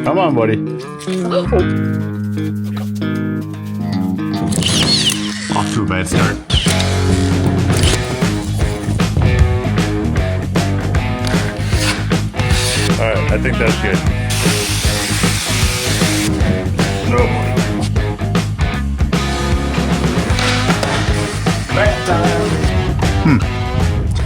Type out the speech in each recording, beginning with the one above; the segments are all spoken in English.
Come on, buddy. Oh. Off to a bad start. Alright, I think that's good. No.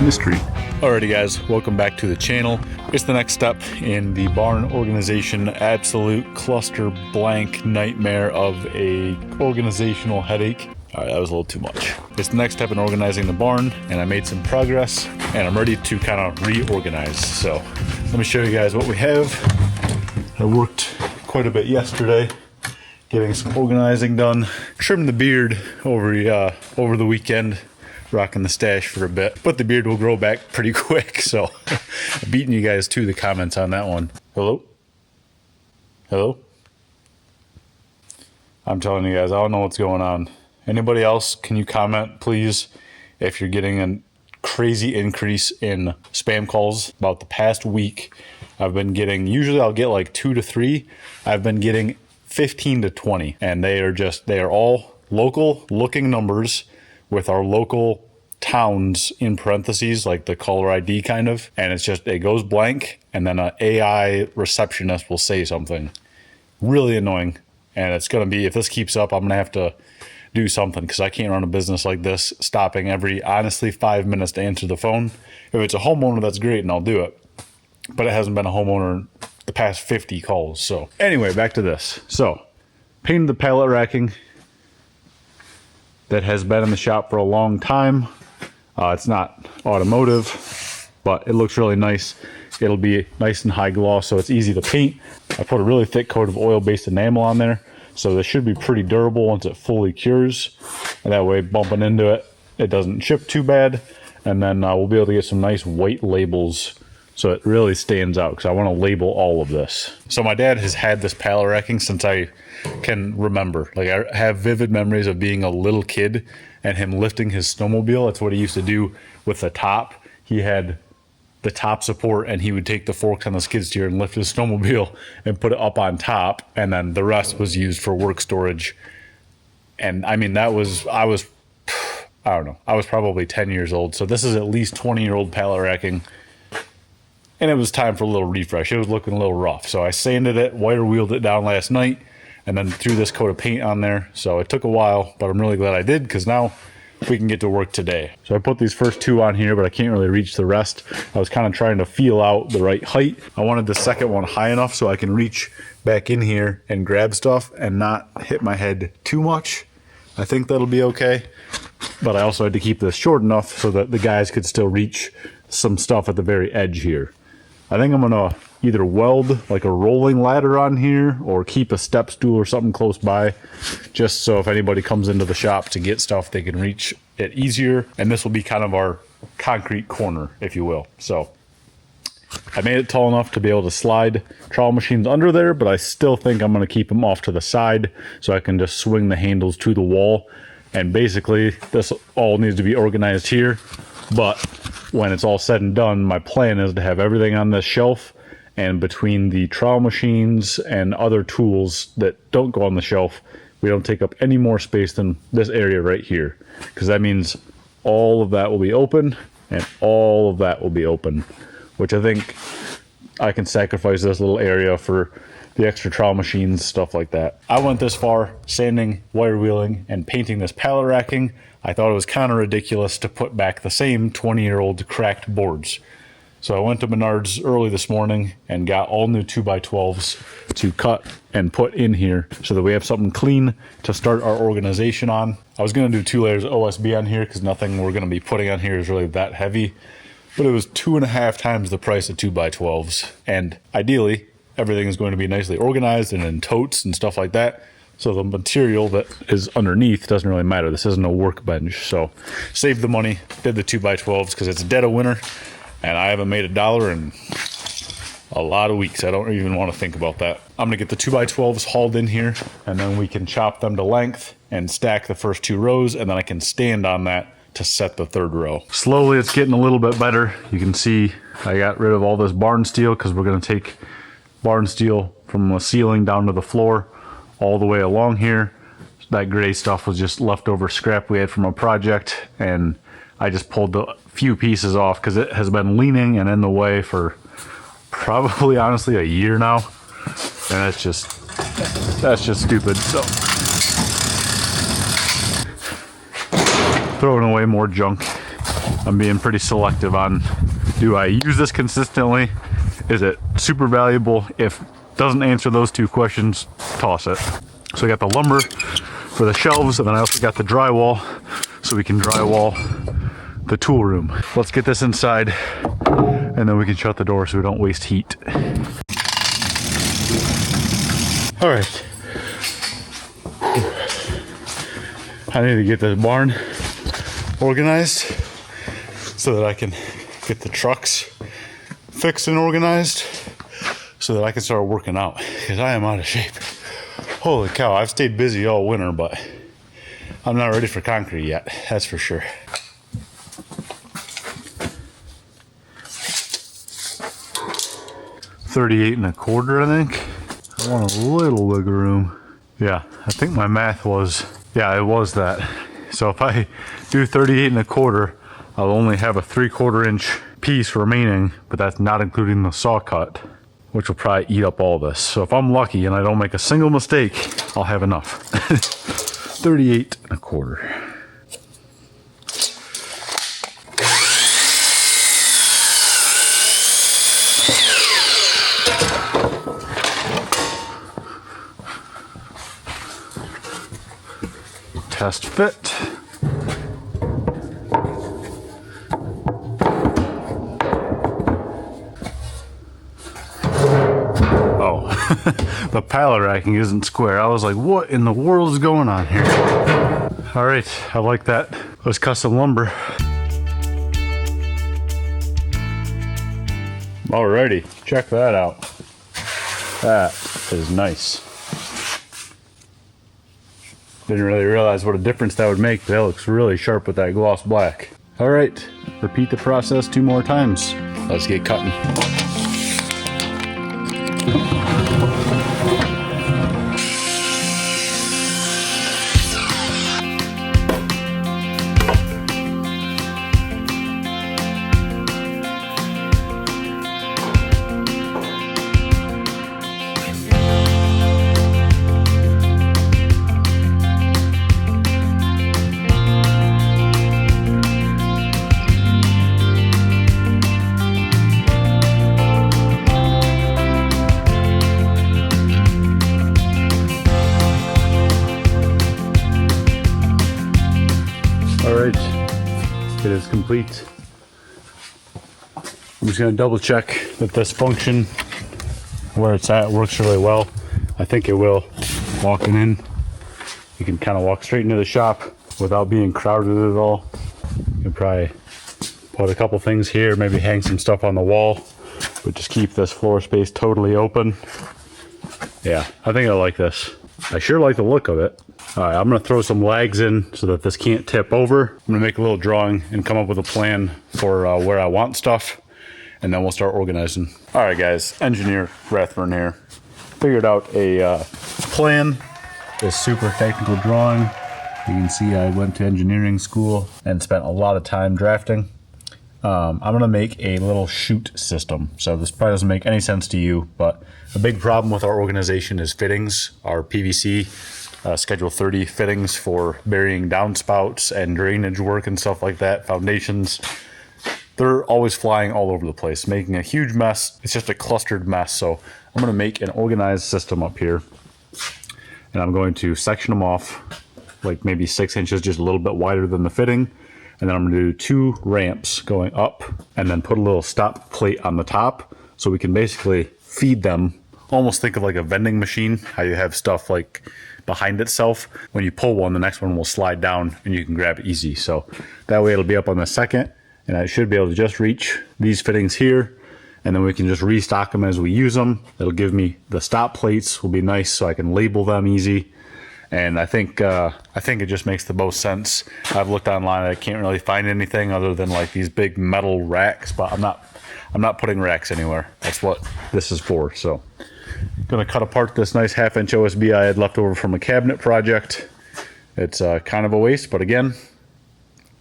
Mystery. Alrighty guys, welcome back to the channel. It's the next step in the barn organization, absolute cluster blank nightmare of a organizational headache. Alright, that was a little too much. It's the next step in organizing the barn, and I made some progress, and I'm ready to kind of reorganize. So let me show you guys what we have. I worked quite a bit yesterday, getting some organizing done. Trimmed the beard over the weekend, rocking the stash for a bit, but the beard will grow back pretty quick, so beating you guys to the comments on that one. Hello? Hello? I'm telling you guys, I don't know what's going on. Anybody else, can you comment, please, if you're getting a crazy increase in spam calls? About the past week, I've been getting, usually I'll get like 2 to 3. I've been getting 15 to 20, and they are all local looking numbers with our local towns in parentheses, like the caller ID kind of, and it's just, it goes blank, and then an AI receptionist will say something. Really annoying, and it's gonna be, if this keeps up, I'm gonna have to do something, because I can't run a business like this, stopping every, honestly, 5 minutes to answer the phone. If it's a homeowner, that's great, and I'll do it, but it hasn't been a homeowner the past 50 calls. So anyway, back to this. So painted the pallet racking that has been in the shop for a long time. It's not automotive, but it looks really nice. It'll be nice and high gloss, so it's easy to paint. I put a really thick coat of oil-based enamel on there, so this should be pretty durable once it fully cures. And that way, bumping into it, it doesn't chip too bad. And then we'll be able to get some nice white labels, so it really stands out, because I want to label all of this. So my dad has had this pallet racking since I can remember. Like, I have vivid memories of being a little kid and him lifting his snowmobile. That's what he used to do with the top. He had the top support, and he would take the forks on the skid steer and lift his snowmobile and put it up on top, and then the rest was used for work storage. And I mean, I don't know, I was probably 10 years old, so this is at least 20-year-old pallet racking, and it was time for a little refresh. It was looking a little rough, so I sanded it, wire wheeled it down last night, and then threw this coat of paint on there. So it took a while, but I'm really glad I did, because now we can get to work today. So I put these first 2 on here, but I can't really reach the rest. I was kind of trying to feel out the right height. I wanted the second one high enough so I can reach back in here and grab stuff and not hit my head too much. I think that'll be okay. But I also had to keep this short enough so that the guys could still reach some stuff at the very edge here. I think I'm gonna either weld like a rolling ladder on here or keep a step stool or something close by, just so if anybody comes into the shop to get stuff, they can reach it easier. And this will be kind of our concrete corner, if you will. So I made it tall enough to be able to slide trowel machines under there, but I still think I'm gonna keep them off to the side so I can just swing the handles to the wall. And basically this all needs to be organized here, but when it's all said and done, my plan is to have everything on this shelf, and between the trowel machines and other tools that don't go on the shelf, we don't take up any more space than this area right here, because that means all of that will be open and all of that will be open, which I think I can sacrifice this little area for the extra trowel machines, stuff like that. I went this far, sanding, wire wheeling, and painting this pallet racking. I thought it was kind of ridiculous to put back the same 20-year-old cracked boards. So I went to Menards early this morning and got all new 2x12s to cut and put in here so that we have something clean to start our organization on. I was gonna do 2 layers of OSB on here because nothing we're gonna be putting on here is really that heavy, but it was 2.5 times the price of 2x12s. And ideally, everything is going to be nicely organized and in totes and stuff like that. So the material that is underneath doesn't really matter. This isn't a workbench. So saved the money, did the 2x12s because it's dead of winter and I haven't made $1 in a lot of weeks. I don't even want to think about that. I'm gonna get the 2x12s hauled in here and then we can chop them to length and stack the first 2 rows, and then I can stand on that to set the 3rd row. Slowly it's getting a little bit better. You can see I got rid of all this barn steel because we're gonna take barn steel from the ceiling down to the floor, all the way along here. That gray stuff was just leftover scrap we had from a project, and I just pulled the few pieces off because it has been leaning and in the way for probably honestly a year now, and that's just stupid. So throwing away more junk. I'm being pretty selective on, do I use this consistently? Is it super valuable? If it doesn't answer those two questions, toss it. So I got the lumber for the shelves, and then I also got the drywall so we can drywall the tool room. Let's get this inside, and then we can shut the door so we don't waste heat. All right. I need to get the barn organized so that I can get the trucks fixed and organized so that I can start working out, because I am out of shape. Holy cow, I've stayed busy all winter, but I'm not ready for concrete yet, that's for sure. $38.25, I think. I want a little wiggle room. Yeah, I think my math was, yeah, it was that. So if I do 38.25, I'll only have a 3/4 inch piece remaining, but that's not including the saw cut, which will probably eat up all this. So if I'm lucky and I don't make a single mistake, I'll have enough. 38.25. Test fit. Oh, the pallet racking isn't square. I was like, what in the world is going on here? All right, I like that. Let's custom lumber. Alrighty, check that out. That is nice. Didn't really realize what a difference that would make, but that looks really sharp with that gloss black. All right, repeat the process 2 more times. Let's get cutting. All right, it is complete. I'm just gonna double check that this function, where it's at, works really well. I think it will. Walking in, you can kind of walk straight into the shop without being crowded at all. You can probably put a couple things here, maybe hang some stuff on the wall, but just keep this floor space totally open. Yeah, I think I like this. I sure like the look of it. All right, I'm gonna throw some lags in so that this can't tip over. I'm gonna make a little drawing and come up with a plan for where I want stuff, and then we'll start organizing. All right, guys, engineer Rathburn here. Figured out a plan, this super technical drawing. You can see I went to engineering school and spent a lot of time drafting. I'm gonna make a little chute system. So this probably doesn't make any sense to you, but a big problem with our organization is fittings. Our PVC Schedule 30 fittings for burying downspouts and drainage work and stuff like that, foundations. They're always flying all over the place, making a huge mess. It's just a clustered mess. So I'm gonna make an organized system up here, and I'm going to section them off like maybe 6 inches, just a little bit wider than the fitting. And then I'm gonna do 2 ramps going up and then put a little stop plate on the top so we can basically feed them. Almost think of like a vending machine, how you have stuff like behind itself. When you pull one, the next one will slide down and you can grab it easy. So that way it'll be up on the second, and I should be able to just reach these fittings here, and then we can just restock them as we use them. It'll give me the stop plates, will be nice so I can label them easy. And I think it just makes the most sense. I've looked online, I can't really find anything other than like these big metal racks, but I'm I'm not putting racks anywhere. That's what this is for. So gonna cut apart this nice 1/2-inch OSB I had left over from a cabinet project. It's kind of a waste, but again,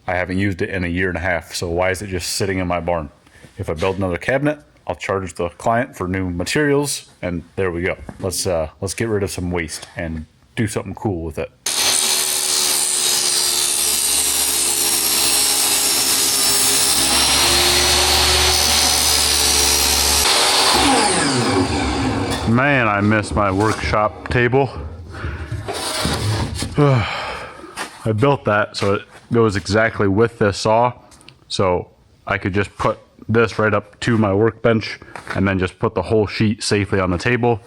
I haven't used it in a 1.5 years, so why is it just sitting in my barn? If I build another cabinet, I'll charge the client for new materials, and there we go. Let's get rid of some waste and do something cool with it. Man, I miss my workshop table. I built that so it goes exactly with this saw, so I could just put this right up to my workbench and then just put the whole sheet safely on the table.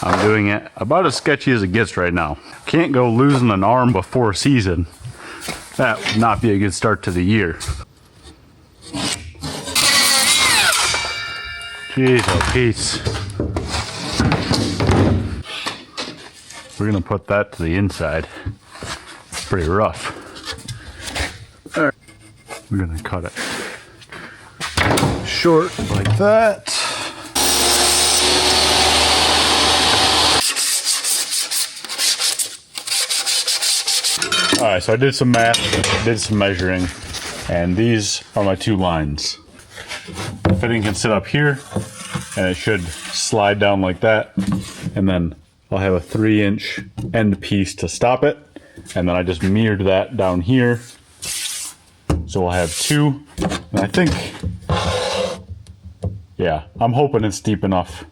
I'm doing it about as sketchy as it gets right now. Can't go losing an arm before season. That would not be a good start to the year. Jeez, oh peace. We're gonna put that to the inside. It's pretty rough. All right. We're gonna cut it short like that. All right, so I did some math, did some measuring, and these are my 2 lines. The fitting can sit up here, and it should slide down like that, and then I'll have a 3-inch end piece to stop it, and then I just mirrored that down here. So we'll have 2, and I think, yeah, I'm hoping it's deep enough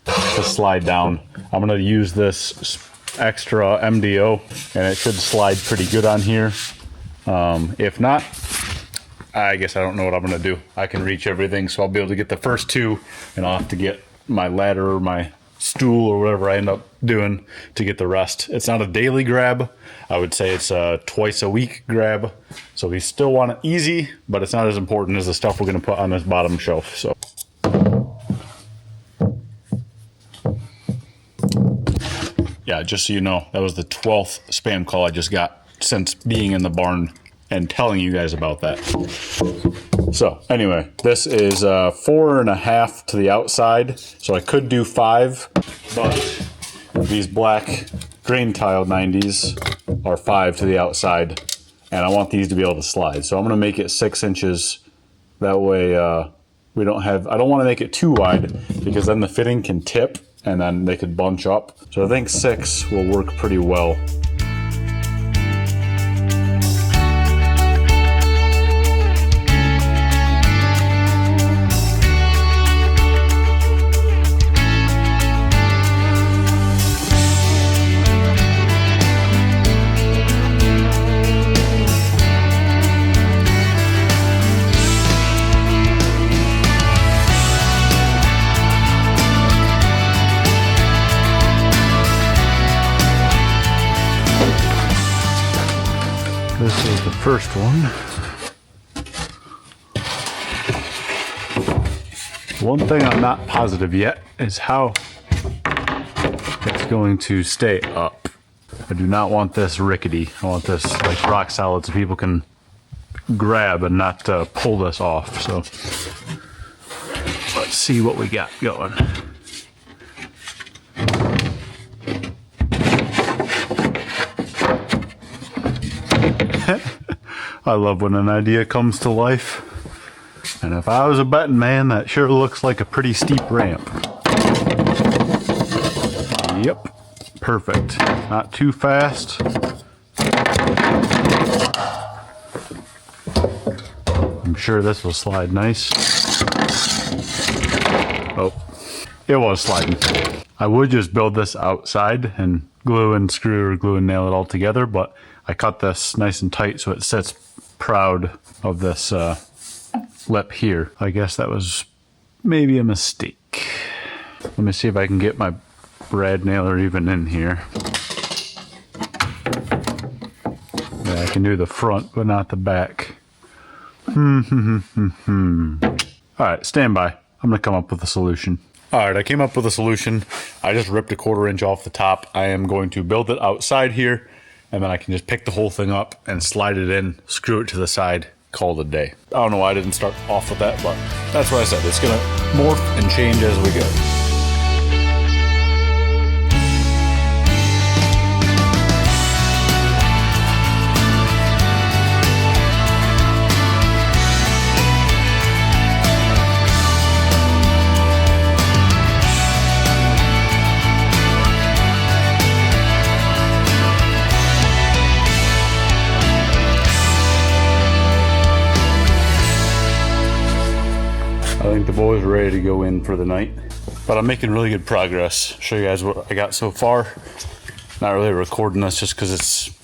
to slide down. I'm gonna use this extra MDO, and it should slide pretty good on here. If not, I guess I don't know what I'm gonna do. I can reach everything, so I'll be able to get the first 2, and I'll have to get my ladder or my stool or whatever I end up doing to get the rest. It's not a daily grab. I would say it's a twice a week grab. So we still want it easy, but it's not as important as the stuff we're gonna put on this bottom shelf. So yeah, just so you know, that was the 12th spam call I just got since being in the barn and telling you guys about that. So anyway, this is 4.5 to the outside. So I could do 5, but these black drain tile 90s are 5 to the outside, and I want these to be able to slide. So I'm gonna make it 6 inches. That way we don't have, I don't wanna make it too wide because then the fitting can tip and then they could bunch up. So I think 6 will work pretty well. This is the first one. One thing I'm not positive yet is how it's going to stay up. I do not want this rickety. I want this like rock solid so people can grab and not pull this off. So let's see what we got going. I love when an idea comes to life. And if I was a betting man, that sure looks like a pretty steep ramp. Yep, perfect. Not too fast. I'm sure this will slide nice. Oh, it was sliding. I would just build this outside and glue and screw or glue and nail it all together, but I cut this nice and tight so it sits proud of this lip here. I guess that was maybe a mistake. Let me see if I can get my brad nailer even in here. Yeah, I can do the front, but not the back. All right, stand by. I'm gonna come up with a solution. All right, I came up with a solution. I just ripped a 1/4 inch off the top. I am going to build it outside here, and then I can just pick the whole thing up and slide it in, screw it to the side, call it a day. I don't know why I didn't start off with that, but that's what I said. It's gonna morph and change as we go. I think the boys are ready to go in for the night, but I'm making really good progress. Show you guys what I got so far. Not really recording this just because it's,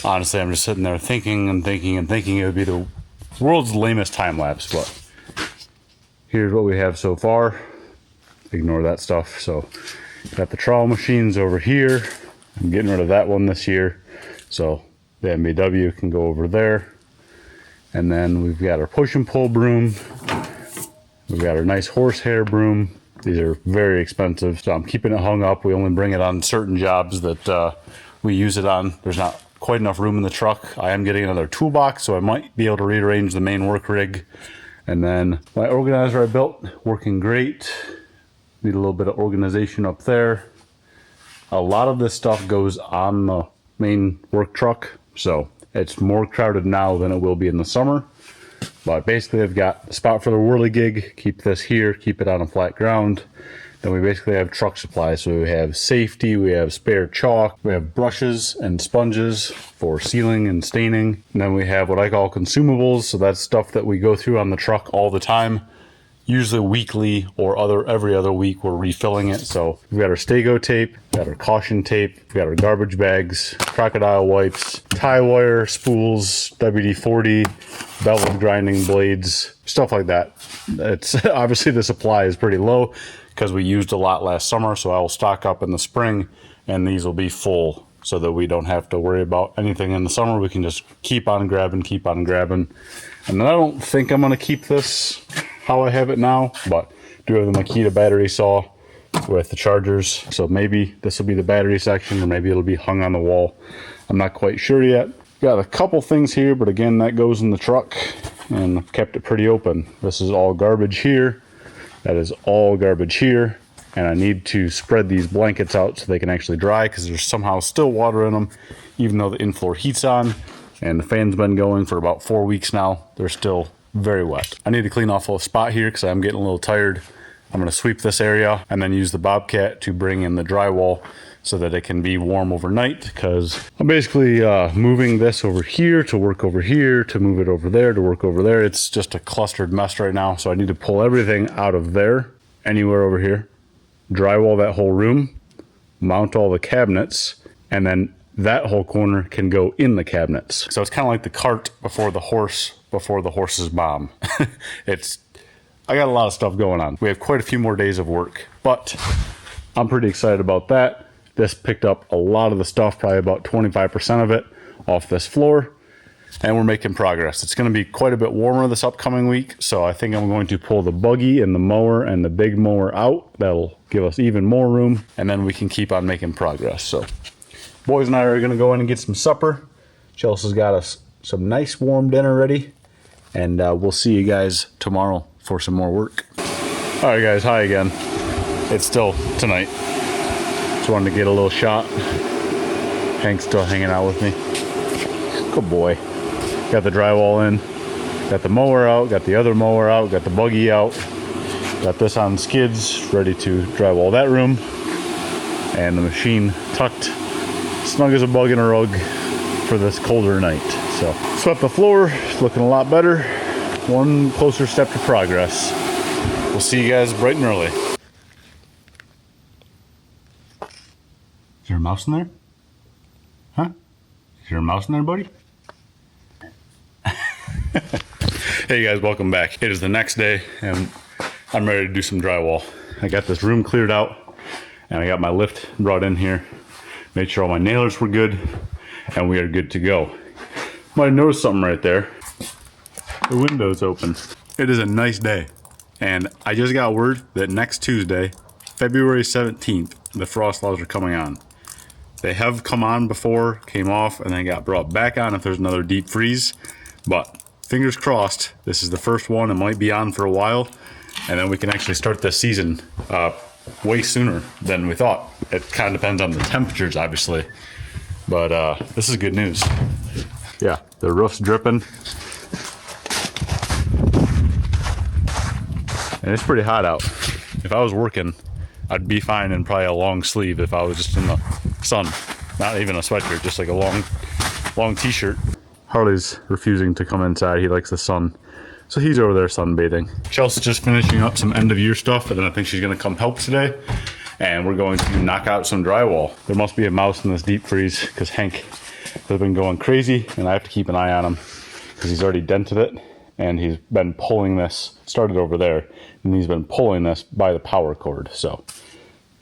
honestly, I'm just sitting there thinking and thinking and thinking it would be the world's lamest time lapse, but here's what we have so far. Ignore that stuff. So got the trowel machines over here. I'm getting rid of that one this year, so the MBW can go over there. And then we've got our push and pull broom. We've got our nice horsehair broom. These are very expensive, so I'm keeping it hung up. We only bring it on certain jobs that we use it on. There's not quite enough room in the truck. I am getting another toolbox, so I might be able to rearrange the main work rig. And then my organizer I built, working great. Need a little bit of organization up there. A lot of this stuff goes on the main work truck, so it's more crowded now than it will be in the summer. But basically I've got a spot for the whirligig, keep this here, keep it on a flat ground. Then we basically have truck supplies. So we have safety, we have spare chalk, we have brushes and sponges for sealing and staining. And then we have what I call consumables. So that's stuff that we go through on the truck all the time. Usually weekly or every other week we're refilling it. So we've got our Stego tape, we've got our caution tape, we've got our garbage bags, crocodile wipes, tie wire, spools, WD-40, bevel grinding blades, stuff like that. It's obviously the supply is pretty low because we used a lot last summer, so I will stock up in the spring and these will be full so that we don't have to worry about anything in the summer. We can just keep on grabbing. And then I don't think I'm gonna keep this how I have it now, but do have the Makita battery saw with the chargers. So maybe this will be the battery section, or maybe it'll be hung on the wall. I'm not quite sure yet. Got a couple things here, but again, that goes in the truck, and I've kept it pretty open. This is all garbage here. That is all garbage here. And I need to spread these blankets out so they can actually dry, because there's somehow still water in them, even though the in-floor heat's on. And the fan's been going for about 4 weeks now. They're still very wet. I need to clean off a spot here because I'm getting a little tired. I'm going to sweep this area and then use the Bobcat to bring in the drywall so that it can be warm overnight, because I'm basically moving this over here to work over here, to move it over there to work over there. It's just a clustered mess right now, so I need to pull everything out of there, anywhere over here, drywall that whole room, mount all the cabinets, and then that whole corner can go in the cabinets. So it's kind of like the cart before the horse's mom. I got a lot of stuff going on. We have quite a few more days of work, but I'm pretty excited about that. This picked up a lot of the stuff, probably about 25% of it off this floor, and we're making progress. It's going to be quite a bit warmer this upcoming week, so I think I'm going to pull the buggy and the mower and the big mower out. That'll give us even more room, and then we can keep on making progress. So boys and I are going to go in and get some supper. Chelsea's got us some nice warm dinner ready, and we'll see you guys tomorrow for some more work. All right, guys, hi again. It's still tonight. Just wanted to get a little shot. Hank's still hanging out with me. Good boy. Got the drywall in, got the mower out, got the other mower out, got the buggy out, got this on skids, ready to drywall that room, and the machine tucked snug as a bug in a rug for this colder night. So swept the floor, it's looking a lot better. One closer step to progress. We'll see you guys bright and early. Is there a mouse in there? Huh? Is there a mouse in there, buddy? Hey guys, welcome back. It is the next day and I'm ready to do some drywall. I got this room cleared out and I got my lift brought in here. Made sure all my nailers were good and we are good to go. Might have noticed something right there. The window's open. It is a nice day. And I just got word that next Tuesday, February 17th, the frost laws are coming on. They have come on before, came off, and then got brought back on if there's another deep freeze. But fingers crossed, this is the first one. It might be on for a while, and then we can actually start this season way sooner than we thought. It kind of depends on the temperatures, obviously, but this is good news. Yeah, the roof's dripping, and it's pretty hot out. If I was working, I'd be fine in probably a long sleeve if I was just in the sun. Not even a sweatshirt, just like a long t-shirt. Harley's refusing to come inside. He likes the sun. So he's over there sunbathing. Chelsea's just finishing up some end of year stuff, and then I think she's gonna come help today. And we're going to knock out some drywall. There must be a mouse in this deep freeze because Hank has been going crazy, and I have to keep an eye on him because he's already dented it, and he's been pulling this, started over there, and he's been pulling this by the power cord. So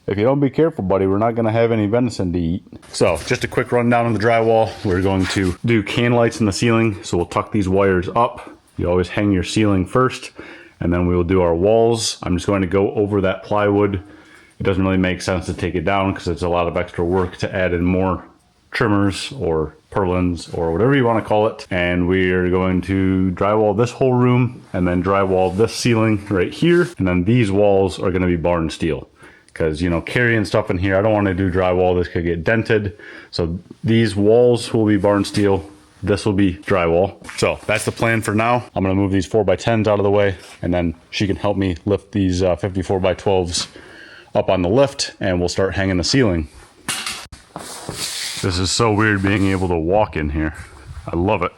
if you don't be careful, buddy, we're not gonna have any venison to eat. So just a quick rundown on the drywall. We're going to do can lights in the ceiling. So we'll tuck these wires up. You always hang your ceiling first, and then we will do our walls. I'm just going to go over that plywood. It doesn't really make sense to take it down because it's a lot of extra work to add in more trimmers or purlins or whatever you want to call it. And we're going to drywall this whole room and then drywall this ceiling right here. And then these walls are going to be barn steel because, you know, carrying stuff in here, I don't want to do drywall. This could get dented. So these walls will be barn steel. This will be drywall. So that's the plan for now. I'm gonna move these 4x10s out of the way, and then she can help me lift these 54x12s up on the lift, and we'll start hanging the ceiling. This is so weird being able to walk in here. I love it.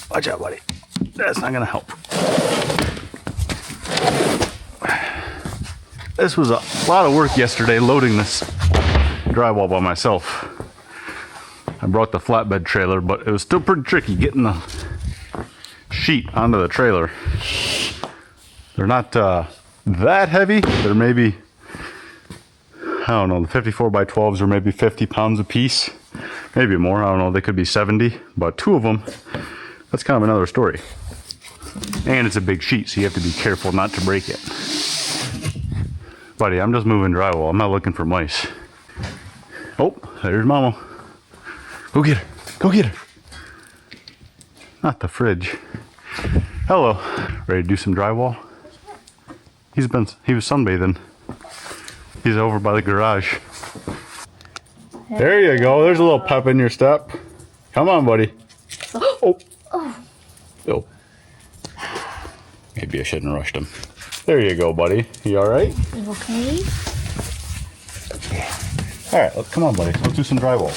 Watch out, buddy. That's not gonna help. This was a lot of work yesterday loading this drywall by myself. I brought the flatbed trailer, but it was still pretty tricky getting the sheet onto the trailer. They're not that heavy. They're maybe, I don't know, the 54x12s are maybe 50 pounds a piece. Maybe more, I don't know, they could be 70, but two of them, that's kind of another story. And it's a big sheet, so you have to be careful not to break it. Buddy, I'm just moving drywall. I'm not looking for mice. Oh, there's Mama. Go get her. Go get her. Not the fridge. Hello. Ready to do some drywall? He was sunbathing. He's over by the garage. There you go. There's a little pep in your step. Come on, buddy. Oh. Oh. Maybe I shouldn't have rushed him. There you go, buddy. You all right? You okay? All right, come on, buddy. Let's do some drywall.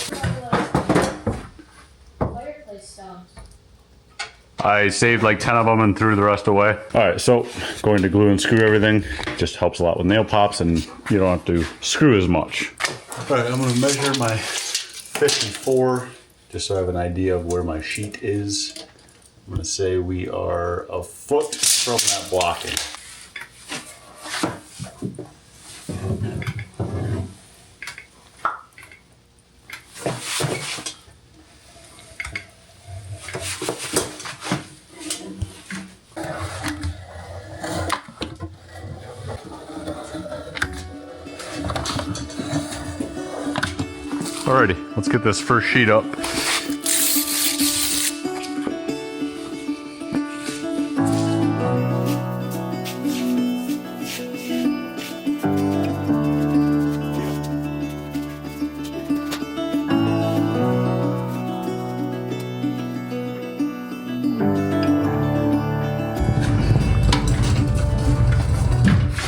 Fireplace stones. I saved like 10 of them and threw the rest away. All right, so going to glue and screw everything. Just helps a lot with nail pops, and you don't have to screw as much. All right, I'm gonna measure my 54 just so I have an idea of where my sheet is. I'm gonna say we are a foot from that blocking. Alrighty, let's get this first sheet up.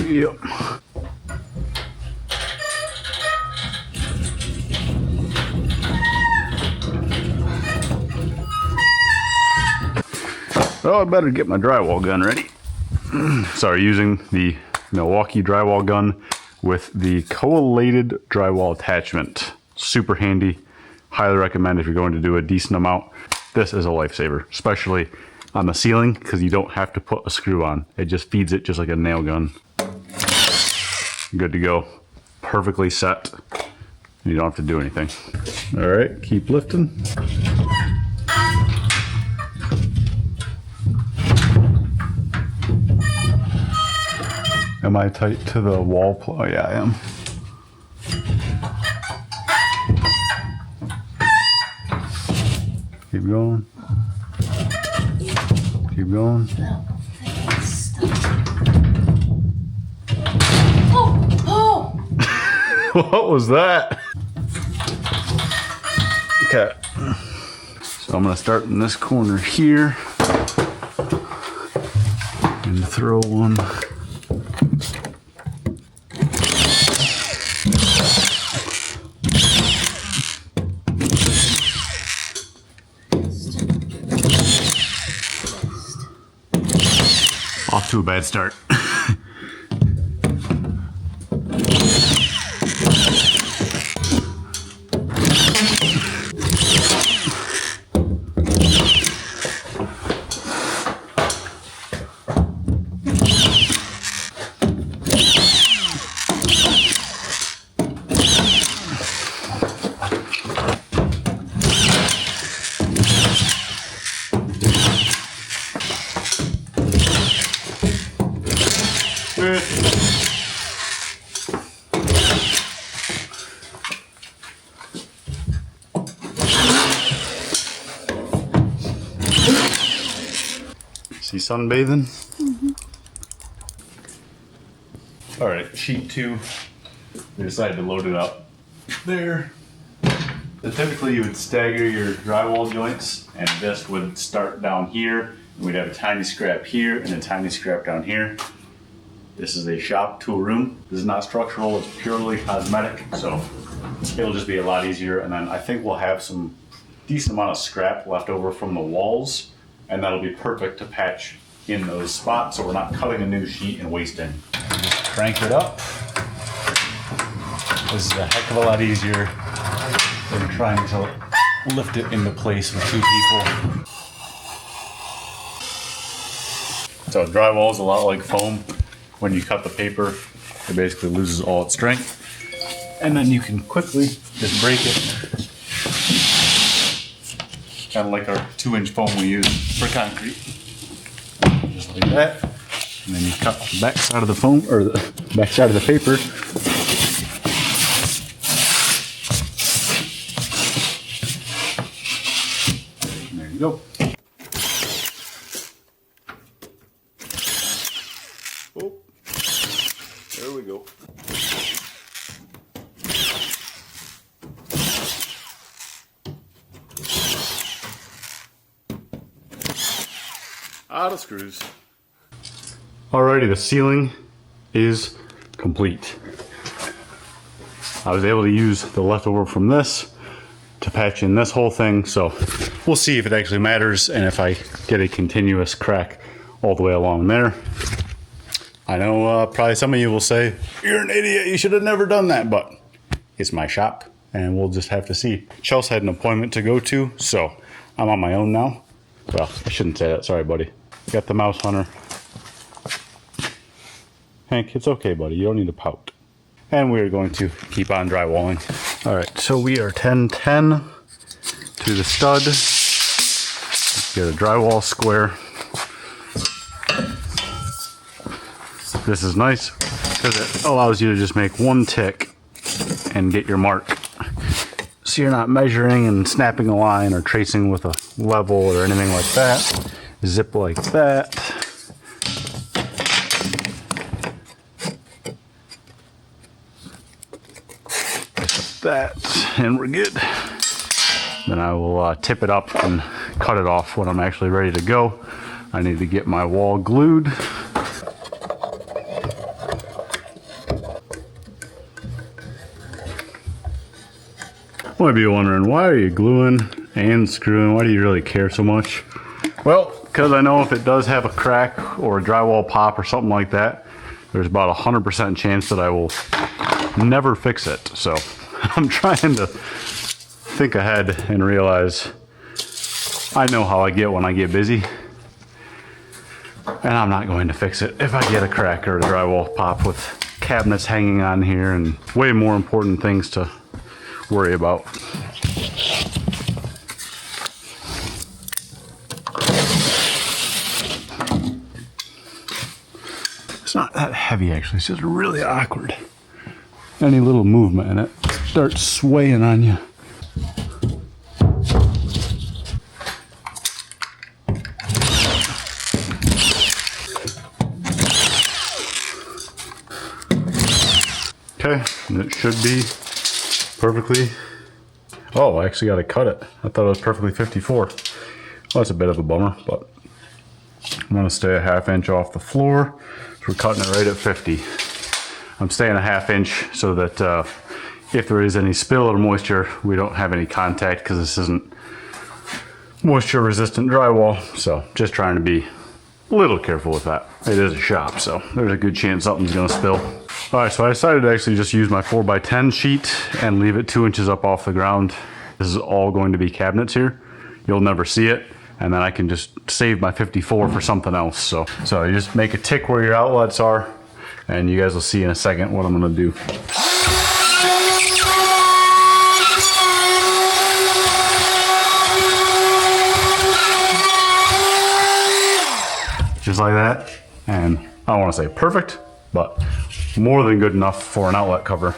Yep. Well, I better get my drywall gun ready. Sorry, using the Milwaukee drywall gun with the collated drywall attachment. Super handy. Highly recommend if you're going to do a decent amount. This is a lifesaver, especially on the ceiling, because you don't have to put a screw on. It just feeds it just like a nail gun. Good to go. Perfectly set. You don't have to do anything. All right, keep lifting. Am I tight to the wall? Oh yeah, I am. Keep going. Keep going. Oh! What was that? Okay. So I'm gonna start in this corner here and throw one. Off to a bad start. See sunbathing? Mm-hmm. All right, sheet 2. We decided to load it up there. So typically you would stagger your drywall joints, and this would start down here. And we'd have a tiny scrap here and a tiny scrap down here. This is a shop tool room. This is not structural, it's purely cosmetic, so it'll just be a lot easier. And then I think we'll have some decent amount of scrap left over from the walls, and that'll be perfect to patch in those spots so we're not cutting a new sheet and wasting. Just crank it up. This is a heck of a lot easier than trying to lift it into place with 2 people. So drywall is a lot like foam. When you cut the paper, it basically loses all its strength. And then you can quickly just break it. Kind of like our 2-inch foam we use for concrete. Just like that. And then you cut the back side of the foam, or the back side of the paper. And there you go. Oh, there we go. Out of screws. Alrighty, the ceiling is complete. I was able to use the leftover from this to patch in this whole thing, so we'll see if it actually matters and if I get a continuous crack all the way along there. I know probably some of you will say, you're an idiot, you should have never done that, but it's my shop and we'll just have to see. Chelsea had an appointment to go to, so I'm on my own now. Well, I shouldn't say that, sorry buddy. Got the mouse hunter. Hank, it's okay buddy, you don't need to pout. And we're going to keep on drywalling. All right, so we are 10-10 to the stud. Get a drywall square. This is nice because it allows you to just make one tick and get your mark. So you're not measuring and snapping a line or tracing with a level or anything like that. Zip like that. That, and we're good. Then I will tip it up and cut it off when I'm actually ready to go. I need to get my wall glued. You might be wondering, why are you gluing and screwing? Why do you really care so much? Well, because I know if it does have a crack or a drywall pop or something like that, there's about 100% chance that I will never fix it. So I'm trying to think ahead and realize I know how I get when I get busy. And I'm not going to fix it if I get a crack or a drywall pop with cabinets hanging on here and way more important things to worry about. It's not that heavy actually, it's just really awkward. Any little movement in it starts swaying on you. Okay, and it should be perfectly. Oh, I actually got to cut it. I thought it was perfectly 54. Well, that's a bit of a bummer, but I'm gonna stay a ½ inch off the floor. So we're cutting it right at 50. I'm staying a ½ inch so that if there is any spill or moisture, we don't have any contact, because this isn't moisture resistant drywall. So just trying to be a little careful with that. It is a shop, so there's a good chance something's gonna spill. All right, so I decided to actually just use my 4x10 sheet and leave it 2 inches up off the ground. This is all going to be cabinets here. You'll never see it. And then I can just save my 54 for something else. So you just make a tick where your outlets are, and you guys will see in a second what I'm gonna do. Just like that. And I don't wanna say perfect, but more than good enough for an outlet cover.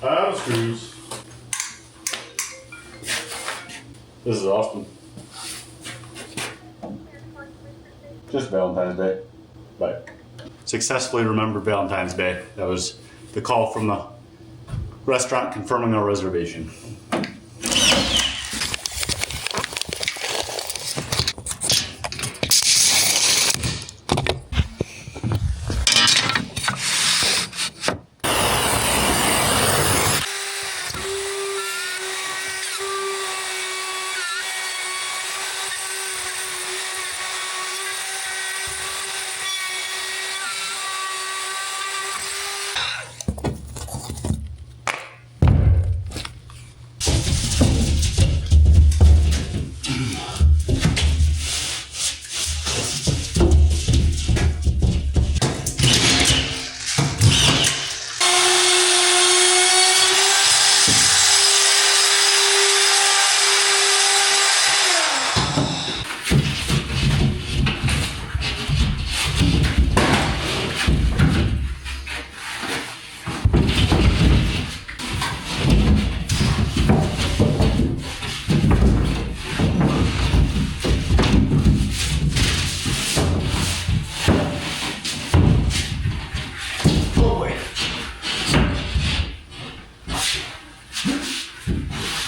Out of screws. This is awesome. Just Valentine's Day. Bye. Successfully remembered Valentine's Day. That was the call from the restaurant confirming our reservation.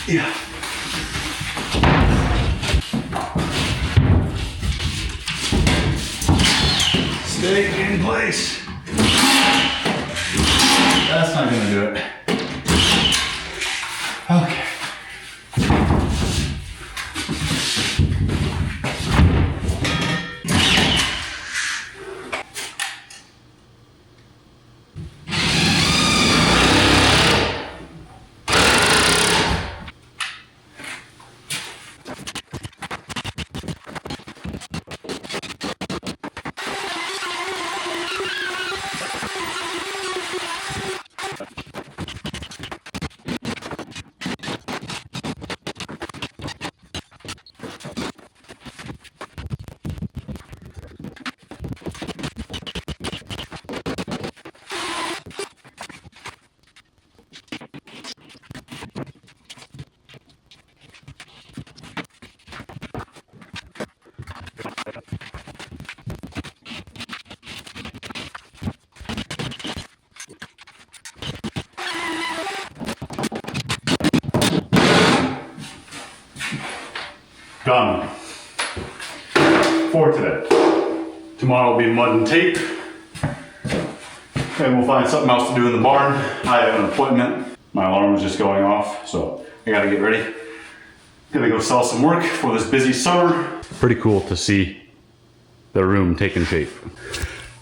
Yeah. Stay in place. That's not gonna do it. Okay. Done. for today. Tomorrow will be mud and tape. And we'll find something else to do in the barn. I have an appointment. My alarm was just going off, so I gotta get ready. Gonna go sell some work for this busy summer. Pretty cool to see the room taking shape.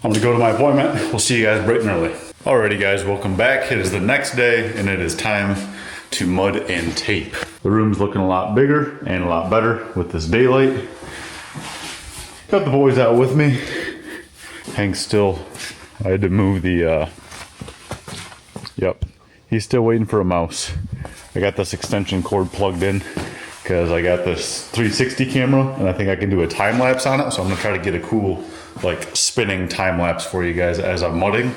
I'm gonna go to my appointment. We'll see you guys bright and early. Alrighty guys, welcome back. It is the next day and it is time to mud and tape. The room's looking a lot bigger and a lot better with this daylight. Got the boys out with me. Hank's still, I had to move the, yep, he's still waiting for a mouse. I got this extension cord plugged in because I got this 360 camera and I think I can do a time lapse on it. So I'm gonna try to get a cool, like, spinning time lapse for you guys as I'm mudding.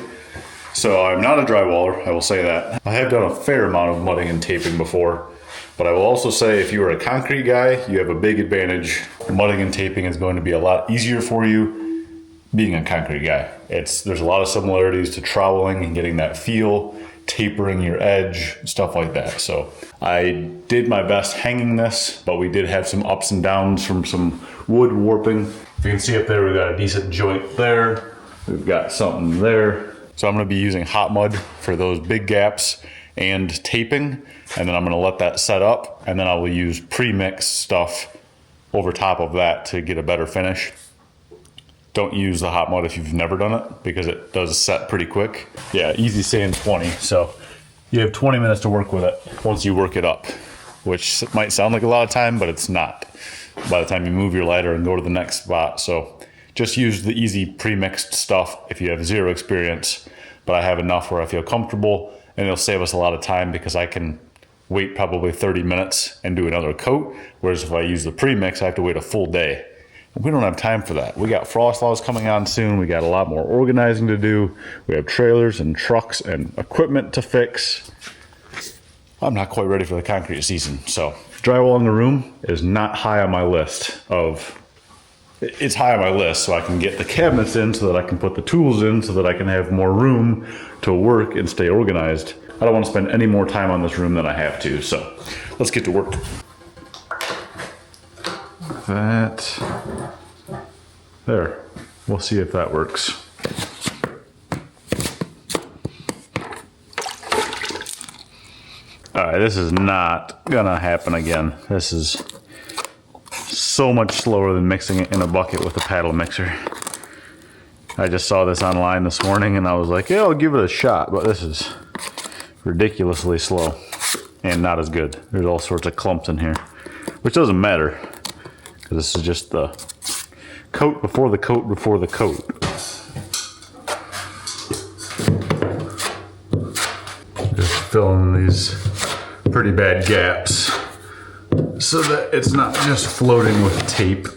So I'm not a drywaller, I will say that. I have done a fair amount of mudding and taping before, but I will also say if you are a concrete guy, you have a big advantage. Mudding and taping is going to be a lot easier for you being a concrete guy. There's a lot of similarities to troweling and getting that feel, tapering your edge, stuff like that. So I did my best hanging this, but we did have some ups and downs from some wood warping. If you can see up there, we've got a decent joint there. We've got something there. So I'm gonna be using hot mud for those big gaps and taping, and then I'm gonna let that set up, and then I will use pre-mixed stuff over top of that to get a better finish. Don't use the hot mud if you've never done it, because it does set pretty quick. Yeah, easy saying 20, so you have 20 minutes to work with it once you work it up, which might sound like a lot of time, but it's not by the time you move your ladder and go to the next spot. So just use the easy pre-mixed stuff if you have zero experience, but I have enough where I feel comfortable, and it'll save us a lot of time because I can wait probably 30 minutes and do another coat. Whereas if I use the pre-mix, I have to wait a full day. We don't have time for that. We got frost laws coming on soon. We got a lot more organizing to do. We have trailers and trucks and equipment to fix. I'm not quite ready for the concrete season. So drywalling a room is not high on my list of, it's high on my list so I can get the cabinets in so that I can put the tools in so that I can have more room to work and stay organized. I don't want to spend any more time on this room than I have to. So let's get to work. There, we'll see if that works. All right, this is not gonna happen again. This is so much slower than mixing it in a bucket with a paddle mixer. I just saw this online this morning and I was like, yeah, I'll give it a shot, but this is ridiculously slow and not as good. There's all sorts of clumps in here, which doesn't matter. This is just the coat before the coat before the coat. Just filling these pretty bad gaps so that it's not just floating with tape.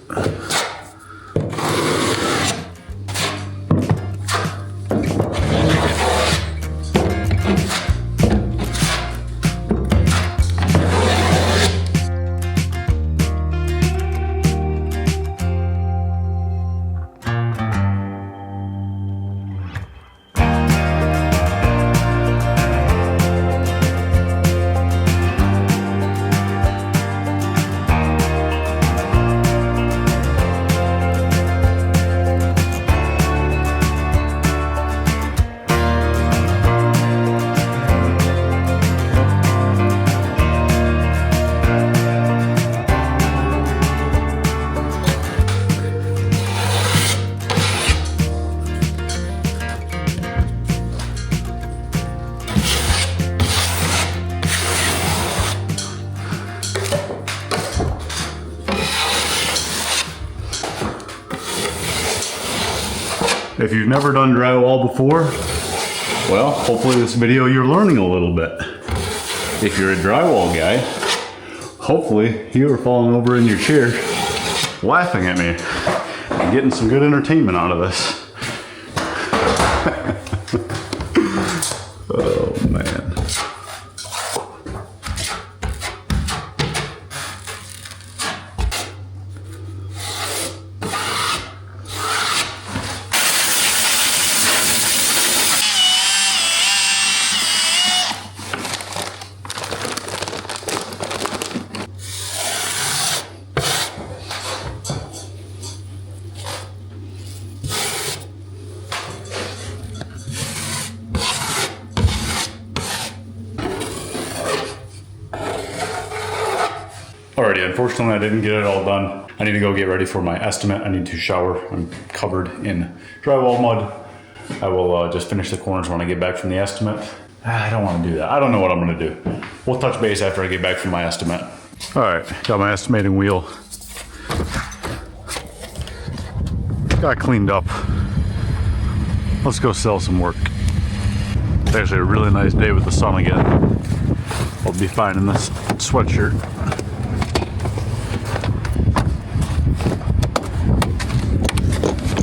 If you've never done drywall before, well, hopefully this video you're learning a little bit. If you're a drywall guy, hopefully you are falling over in your chair laughing at me and getting some good entertainment out of this. Oh man. Alrighty, unfortunately I didn't get it all done. I need to go get ready for my estimate. I need to shower. I'm covered in drywall mud. I will just finish the corners when I get back from the estimate. I don't want to do that. I don't know what I'm going to do. We'll touch base after I get back from my estimate. Alright, got my estimating wheel. Got cleaned up. Let's go sell some work. It's actually a really nice day with the sun again. I'll be fine in this sweatshirt.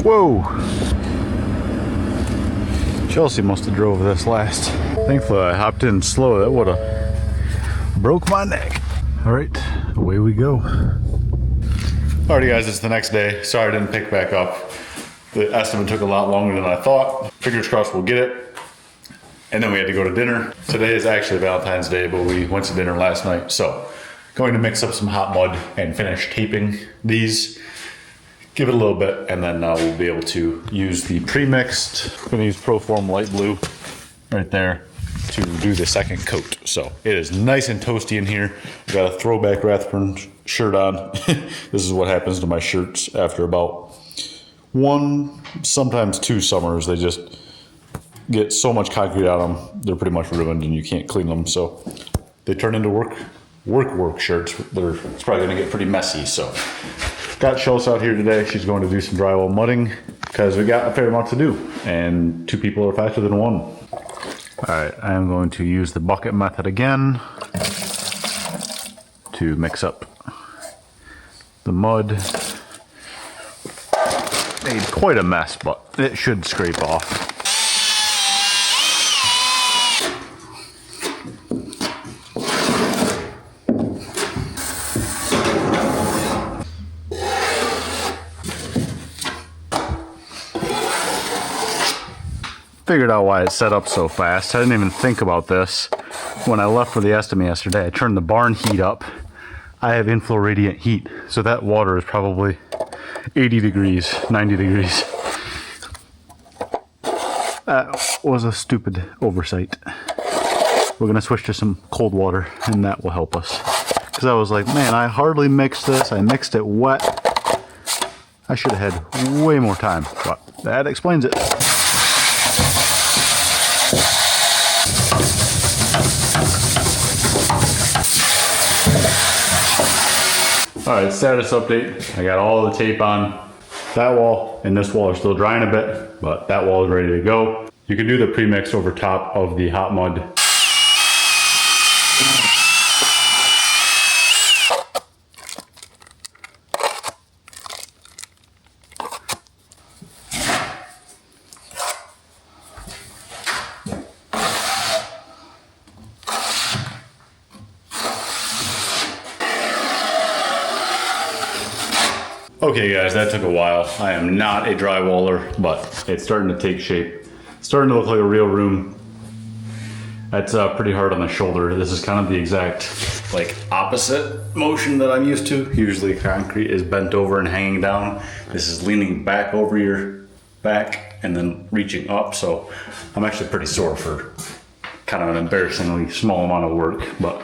Whoa! Chelsea must have drove this last. Thankfully I hopped in slow. That would have broke my neck. Alright, away we go. Alrighty guys, it's the next day. Sorry I didn't pick back up. The estimate took a lot longer than I thought. Fingers crossed we'll get it. And then we had to go to dinner. Today is actually Valentine's Day, but we went to dinner last night. So, going to mix up some hot mud and finish taping these. Give it a little bit, and then we'll be able to use the pre-mixed. I'm gonna use Proform Light Blue right there to do the second coat. So, it is nice and toasty in here. I got a throwback Rathburn shirt on. This is what happens to my shirts after about 1, sometimes 2 summers. They just get so much concrete on them, they're pretty much ruined and you can't clean them. So they turn into work shirts. It's probably gonna get pretty messy. So got Chelsea out here today. She's going to do some drywall mudding because we got a fair amount to do and 2 people are faster than 1. All right, I am going to use the bucket method again to mix up the mud. Made quite a mess, but it should scrape off. Figured out why it's set up so fast. I didn't even think about this. When I left for the estimate yesterday, I turned the barn heat up. I have inflow radiant heat, so that water is probably 80 degrees, 90 degrees. That was a stupid oversight. We're gonna switch to some cold water and that will help us. Because I was like, man, I hardly mixed this. I mixed it wet. I should have had way more time, but that explains it. Alright, status update. I got all the tape on. That wall and this wall are still drying a bit, but that wall is ready to go. You can do the premix over top of the hot mud. Okay guys, that took a while. I am not a drywaller, but it's starting to take shape. It's starting to look like a real room. That's pretty hard on the shoulder. This is kind of the exact like opposite motion that I'm used to. Usually concrete is bent over and hanging down. This is leaning back over your back and then reaching up. So I'm actually pretty sore for kind of an embarrassingly small amount of work, but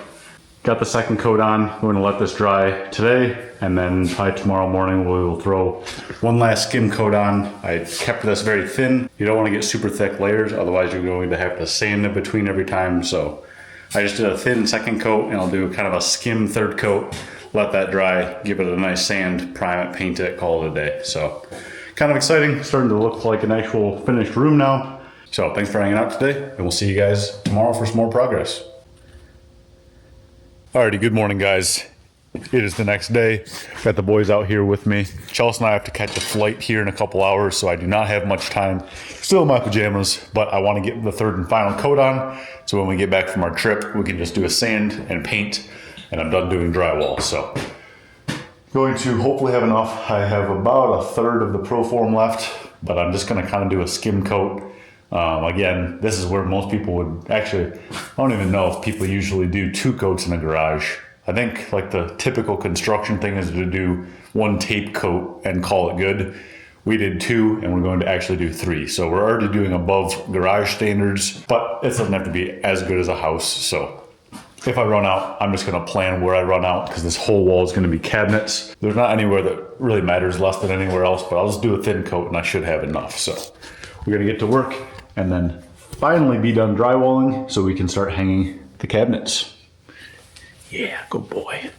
got the second coat on. We're gonna let this dry today, and then probably tomorrow morning we will throw one last skim coat on. I kept this very thin. You don't wanna get super thick layers, otherwise you're going to have to sand in between every time. So I just did a thin second coat, and I'll do kind of a skim third coat, let that dry, give it a nice sand, prime it, paint it, call it a day. So kind of exciting, starting to look like an actual finished room now. So thanks for hanging out today, and we'll see you guys tomorrow for some more progress. Alrighty, good morning guys. It is the next day. Got the boys out here with me. Chelsea and I have to catch a flight here in a couple hours, so I do not have much time. Still in my pajamas, but I want to get the third and final coat on, so when we get back from our trip, we can just do a sand and paint, and I'm done doing drywall. So, going to hopefully have enough. I have about a third of the Proform left, but I'm just going to kind of do a skim coat. Again, this is where most people would actually, I don't even know if people usually do 2 coats in a garage. I think like the typical construction thing is to do 1 tape coat and call it good. We did 2 and we're going to actually do 3. So we're already doing above garage standards, but it doesn't have to be as good as a house. So If I run out, I'm just gonna plan where I run out because this whole wall is gonna be cabinets. There's not anywhere that really matters less than anywhere else, but I'll just do a thin coat and I should have enough. So we're gonna get to work and then finally be done drywalling so we can start hanging the cabinets. Yeah, good boy.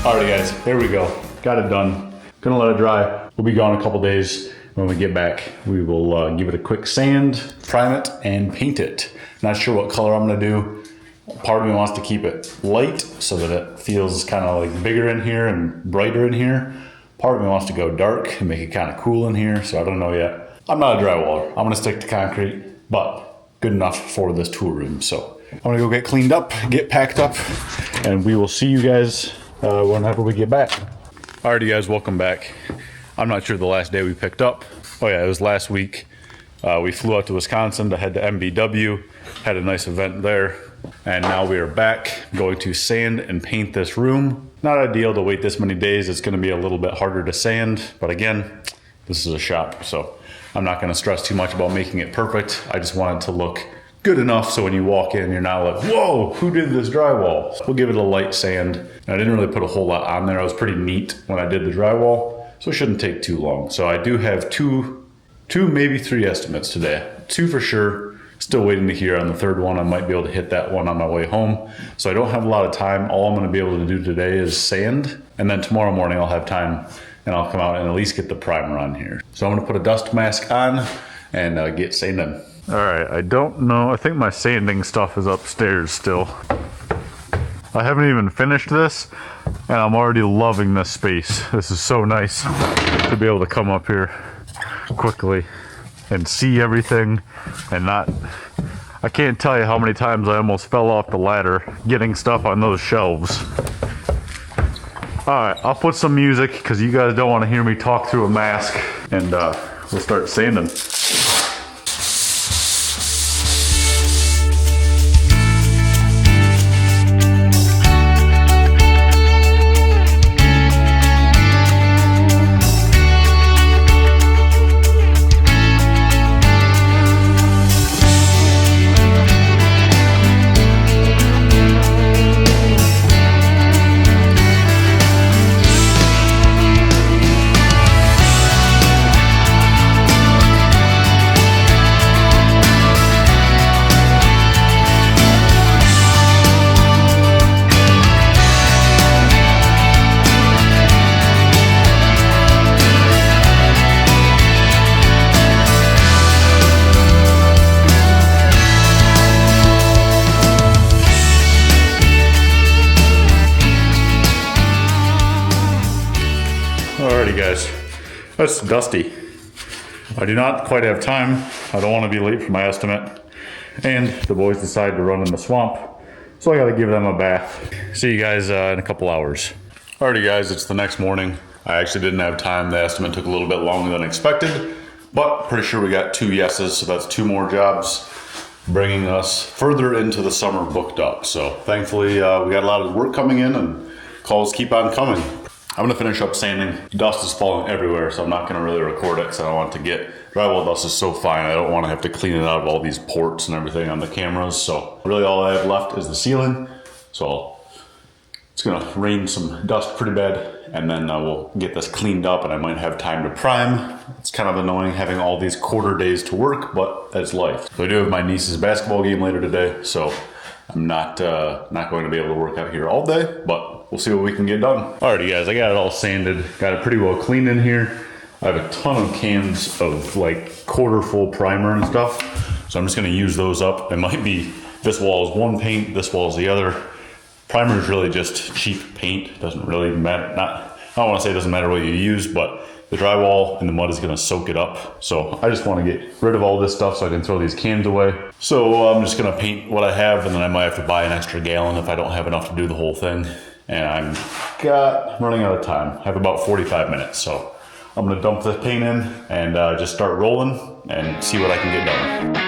Alrighty guys, there we go. Got it done. Gonna let it dry. We'll be gone a couple days. When we get back, we will give it a quick sand, prime it, and paint it. Not sure what color I'm gonna do. Part of me wants to keep it light so that it feels kind of like bigger in here and brighter in here. Part of me wants to go dark and make it kind of cool in here, so I don't know yet. I'm not a drywaller. I'm gonna stick to concrete, but good enough for this tool room. So I'm gonna go get cleaned up, get packed up, and we will see you guys whenever we get back. Alrighty guys, welcome back. I'm not sure the last day we picked up. Oh yeah, it was last week. We flew out to Wisconsin to head to MBW, had a nice event there, and now we are back going to sand and paint this room. Not ideal to wait this many days. It's gonna be a little bit harder to sand, but again, this is a shop, so I'm not gonna stress too much about making it perfect. I just want it to look good enough so when you walk in, you're not like, whoa, who did this drywall? We'll give it a light sand. And I didn't really put a whole lot on there. I was pretty neat when I did the drywall, so it shouldn't take too long. So I do have two, maybe three estimates today. Two for sure. Still waiting to hear on the third one. I might be able to hit that one on my way home. So I don't have a lot of time. All I'm gonna be able to do today is sand. And then tomorrow morning I'll have time and I'll come out and at least get the primer on here. So I'm gonna put a dust mask on and get sanding. All right, I don't know. I think my sanding stuff is upstairs still. I haven't even finished this and I'm already loving this space. This is so nice to be able to come up here quickly and see everything and not, I can't tell you how many times I almost fell off the ladder getting stuff on those shelves. All right, I'll put some music because you guys don't want to hear me talk through a mask, and we'll start sanding. Alrighty guys, that's dusty. I do not quite have time. I don't want to be late for my estimate. And the boys decide to run in the swamp, so I gotta give them a bath. See you guys in a couple hours. Alrighty guys, it's the next morning. I actually didn't have time. The estimate took a little bit longer than expected, But pretty sure we got 2 yeses, so that's 2 more jobs, bringing us further into the summer booked up. So thankfully we got a lot of work coming in and calls keep on coming. I'm gonna finish up sanding. Dust is falling everywhere, so I'm not gonna really record it because I don't want it to get, drywall dust is so fine, I don't want to have to clean it out of all these ports and everything on the cameras. So really all I have left is the ceiling. So it's gonna rain some dust pretty bad, and then we'll get this cleaned up and I might have time to prime. It's kind of annoying having all these quarter days to work, but that's life. So I do have my niece's basketball game later today, so I'm not going to be able to work out here all day, but we'll see what we can get done. Alrighty guys, I got it all sanded, got it pretty well cleaned in here. I have a ton of cans of like quarter full primer and stuff, so I'm just gonna use those up. It might be this wall is one paint, this wall is the other. Primer is really just cheap paint. Doesn't really matter. I don't want to say it doesn't matter what you use, but the drywall and the mud is going to soak it up. So I just want to get rid of all this stuff so I can throw these cans away. So I'm just going to paint what I have, and then I might have to buy an extra gallon if I don't have enough to do the whole thing. And I'm running out of time. I have about 45 minutes. So I'm going to dump the paint in and just start rolling and see what I can get done.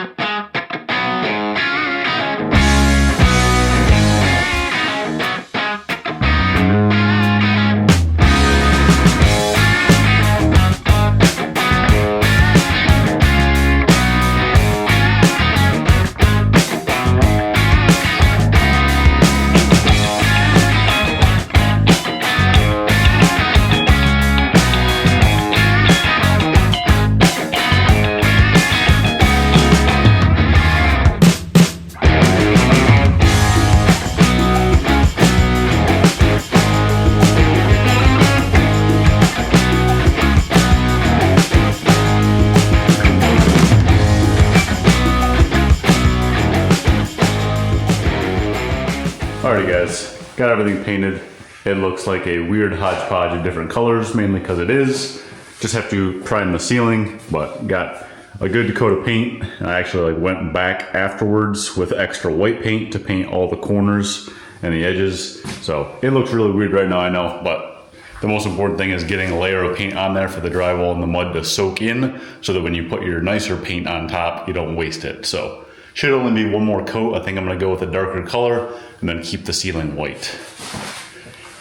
Alrighty guys, got everything painted. It looks like a weird hodgepodge of different colors, mainly because it is. Just have to prime the ceiling, but got a good coat of paint. I actually went back afterwards with extra white paint to paint all the corners and the edges. So it looks really weird right now, I know, but the most important thing is getting a layer of paint on there for the drywall and the mud to soak in, so that when you put your nicer paint on top, you don't waste it. So should only be 1 more coat. I think I'm gonna go with a darker color and then keep the ceiling white.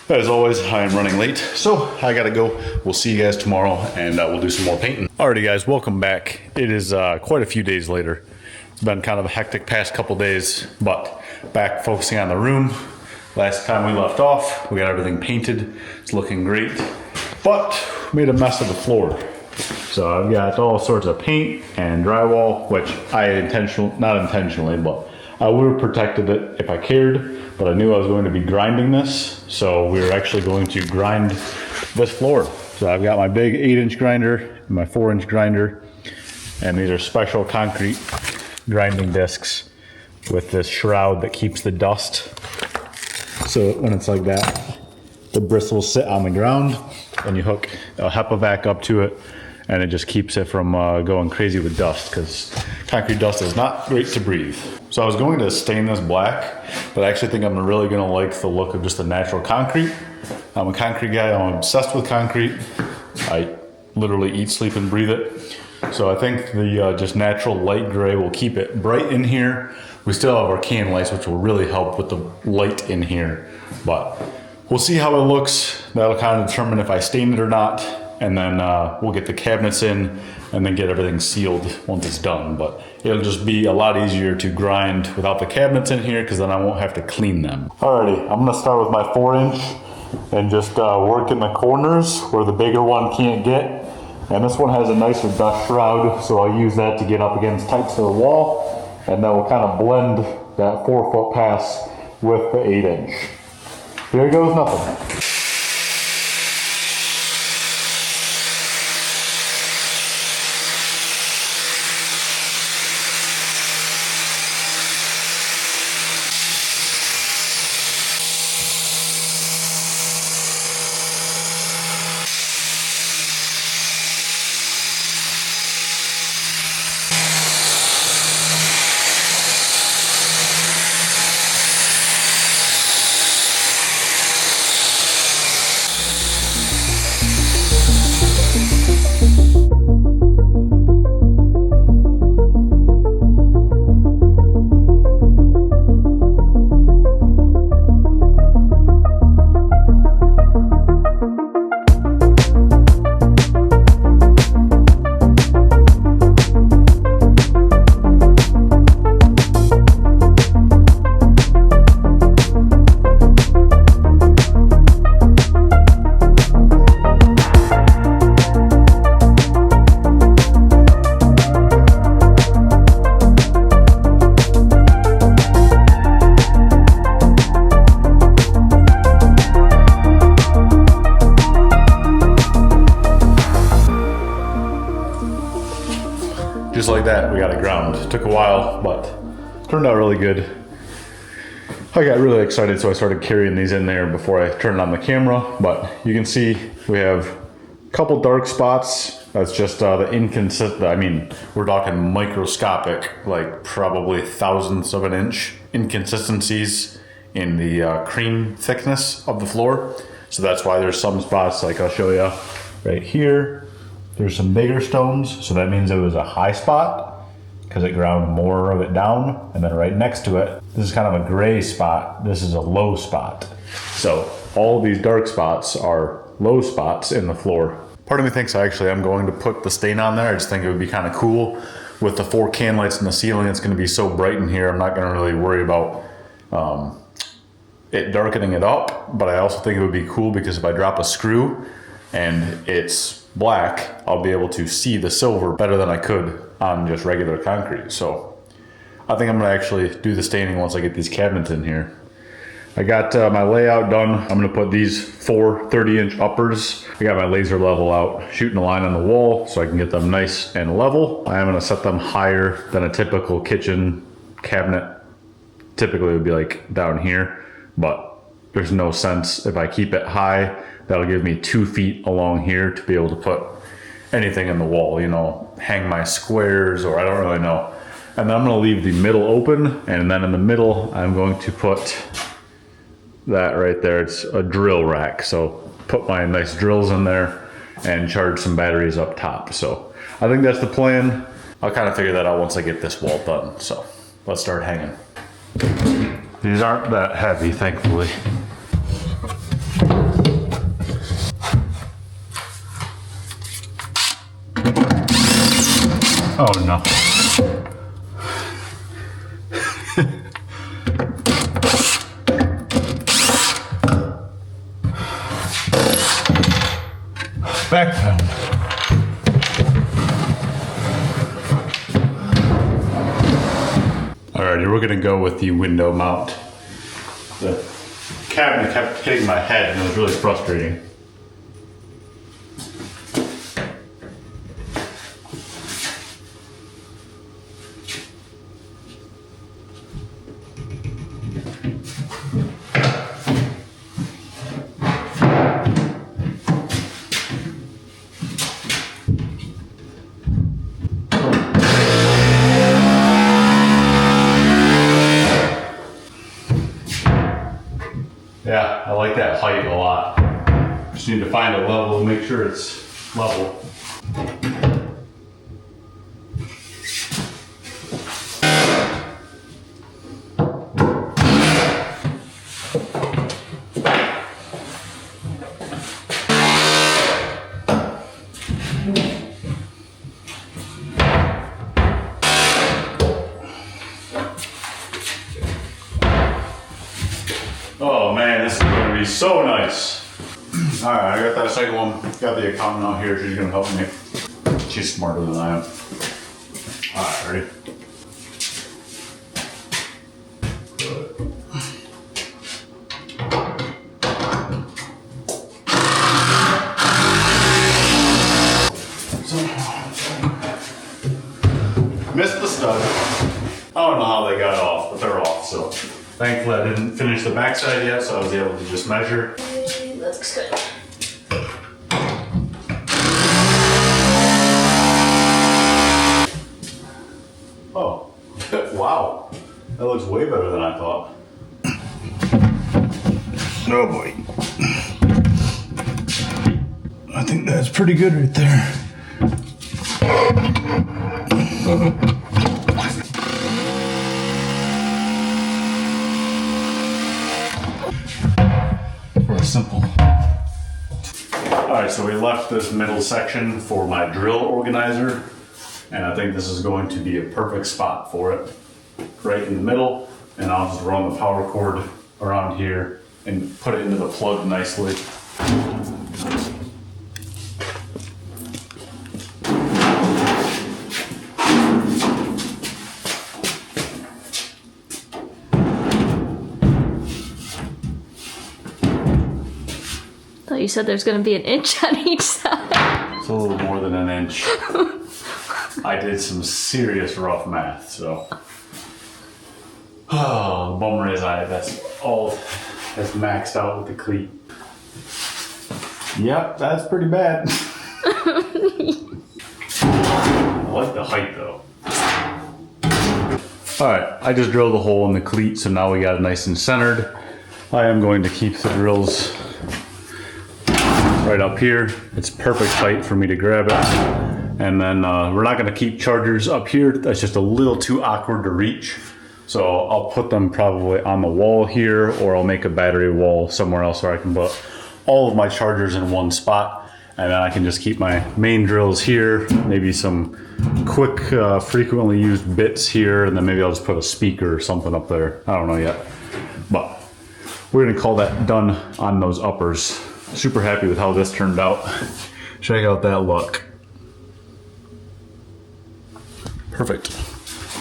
As always, I am running late, so I gotta go. We'll see you guys tomorrow, and we'll do some more painting. Alrighty guys, welcome back. It is quite a few days later. It's been kind of a hectic past couple days, but back focusing on the room. Last time we left off, we got everything painted. It's looking great, but made a mess of the floor. So I've got all sorts of paint and drywall, which not intentionally, but I would have protected it if I cared, but I knew I was going to be grinding this. So we were actually going to grind this floor. So I've got my big 8-inch grinder and my 4-inch grinder, and these are special concrete grinding discs with this shroud that keeps the dust. So when it's like that, the bristles sit on the ground and you hook a HEPA vac up to it, and it just keeps it from going crazy with dust, because concrete dust is not great to breathe. So I was going to stain this black, but I actually think I'm really gonna like the look of just the natural concrete. I'm a concrete guy, I'm obsessed with concrete. I literally eat, sleep, and breathe it. So I think the just natural light gray will keep it bright in here. We still have our can lights, which will really help with the light in here, but we'll see how it looks. That'll kind of determine if I stain it or not. And then we'll get the cabinets in and then get everything sealed once it's done. But it'll just be a lot easier to grind without the cabinets in here, because then I won't have to clean them. Alrighty, I'm gonna start with my 4-inch and just work in the corners where the bigger one can't get. And this one has a nicer dust shroud, so I'll use that to get up against tight to the wall. And then we'll kind of blend that 4-foot pass with the 8-inch. Here goes nothing. just like that, we got it ground. It took a while, but turned out really good. I got really excited, so I started carrying these in there before I turned on the camera. But you can see we have a couple dark spots. That's just the inconsistent, I mean, we're talking microscopic, like probably thousandths of an inch inconsistencies in the cream thickness of the floor. So that's why there's some spots, like I'll show you right here. There's some bigger stones, so that means it was a high spot because it ground more of it down. And then right next to it, this is kind of a gray spot. This is a low spot. So all of these dark spots are low spots in the floor. Part of me thinks I actually am going to put the stain on there. I just think it would be kind of cool with the 4 can lights in the ceiling. It's going to be so bright in here. I'm not going to really worry about it darkening it up, but I also think it would be cool because if I drop a screw and it's black, I'll be able to see the silver better than I could on just regular concrete. So I think I'm going to actually do the staining once I get these cabinets in here. I got my layout done. I'm going to put these 4 30-inch uppers. I got my laser level out, shooting a line on the wall so I can get them nice and level. I am going to set them higher than a typical kitchen cabinet. Typically it would be like down here, but there's no sense if I keep it high. That'll give me 2 feet along here to be able to put anything in the wall, you know, hang my squares, or I don't really know. And then I'm going to leave the middle open, and then in the middle I'm going to put that right there. It's a drill rack, so put my nice drills in there and charge some batteries up top. So I think that's the plan. I'll kind of figure that out once I get this wall done. So let's start hanging. These aren't that heavy, thankfully. Oh no. Back down. Alrighty, we're gonna go with the window mount. The cabinet kept hitting my head and it was really frustrating. Yeah, I like that height a lot. Just need to find a level and make sure it's level. Oh man, this is going to be so nice. All right, I got that second one. Got the accountant out here. She's going to help me. She's smarter than I am. All right, ready? Missed the stud. I don't know how they got off, but they're off, so. Thankfully I didn't finish the backside yet, so I was able to just measure. That looks good. Oh, wow. That looks way better than I thought. Oh boy. I think that's pretty good right there. Simple. Alright, so we left this middle section for my drill organizer, and I think this is going to be a perfect spot for it. Right in the middle, and I'll just run the power cord around here and put it into the plug nicely. You said there's going to be an inch on each side. It's a little more than an inch. I did some serious rough math, so. Oh, the bummer is that's maxed out with the cleat. Yep, that's pretty bad. I like the height though. Alright, I just drilled a hole in the cleat, so now we got it nice and centered. I am going to keep the drills right up here. It's perfect height for me to grab it. And then we're not going to keep chargers up here. That's just a little too awkward to reach. So I'll put them probably on the wall here, or I'll make a battery wall somewhere else where I can put all of my chargers in one spot. And then I can just keep my main drills here, maybe some quick, frequently used bits here, and then maybe I'll just put a speaker or something up there. I don't know yet. But we're gonna call that done on those uppers. Super happy with how this turned out. Check out that look. Perfect.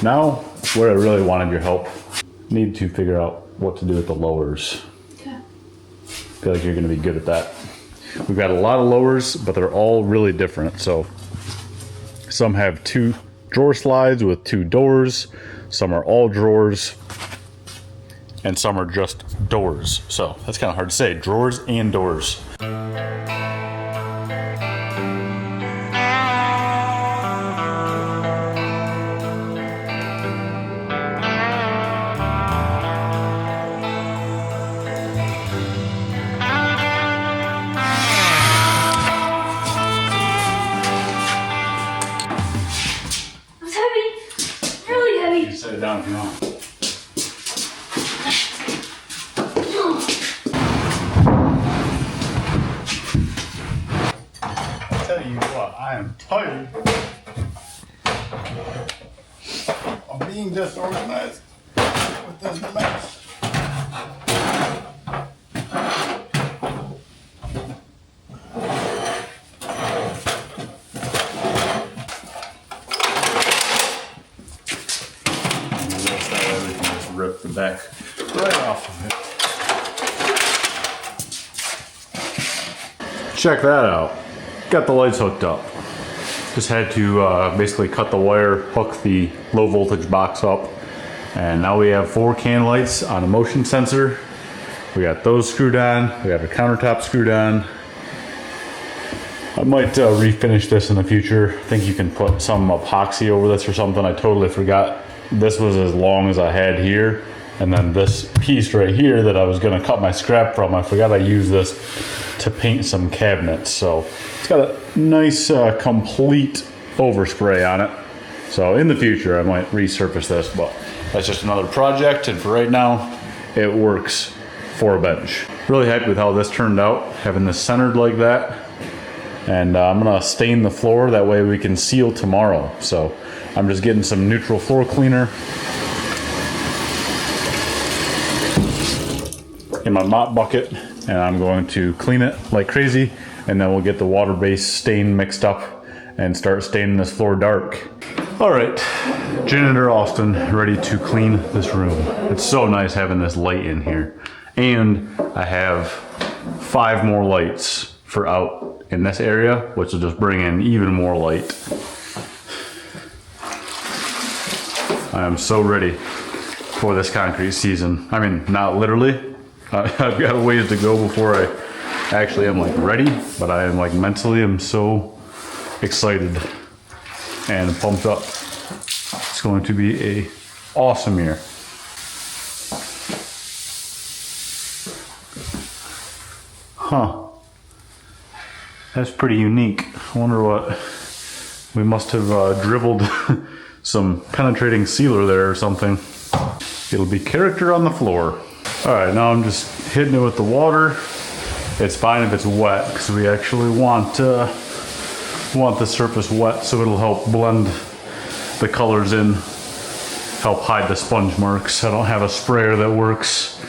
Now, where I really wanted your help, need to figure out what to do with the lowers. Okay. I feel like you're gonna be good at that. We've got a lot of lowers, but they're all really different. So some have 2 drawer slides with 2 doors. Some are all drawers. And some are just doors. So that's kind of hard to say, drawers and doors. It's heavy. Really heavy. You set it down if you want. Tell you what, I am tired of being disorganized with this mess. Everything just ripped the back right off of it. Check that out. Got the lights hooked up. Just had to basically cut the wire, hook the low voltage box up, and now we have 4 can lights on a motion sensor. We got those screwed on. We have the countertop screwed on. I might refinish this in the future. I think you can put some epoxy over this or something. I totally forgot. This was as long as I had here. And then this piece right here that I was gonna cut my scrap from, I forgot I used this to paint some cabinets. So it's got a nice complete overspray on it. So in the future I might resurface this, but that's just another project. And for right now, it works for a bench. Really happy with how this turned out, having this centered like that. And I'm gonna stain the floor, that way we can seal tomorrow. So I'm just getting some neutral floor cleaner in my mop bucket, and I'm going to clean it like crazy, and then we'll get the water-based stain mixed up and start staining this floor dark. All right, Janitor Austin ready to clean this room. It's so nice having this light in here. And I have 5 more lights for out in this area, which will just bring in even more light. I am so ready for this concrete season. I mean, not literally. I've got a ways to go before I actually am like ready, but I am like mentally, I'm so excited and pumped up. It's going to be a awesome year. Huh. That's pretty unique. I wonder what, we must have dribbled some penetrating sealer there or something. It'll be character on the floor. All right, now I'm just hitting it with the water. It's fine if it's wet, because we actually want the surface wet, so it'll help blend the colors in, help hide the sponge marks. I don't have a sprayer that works.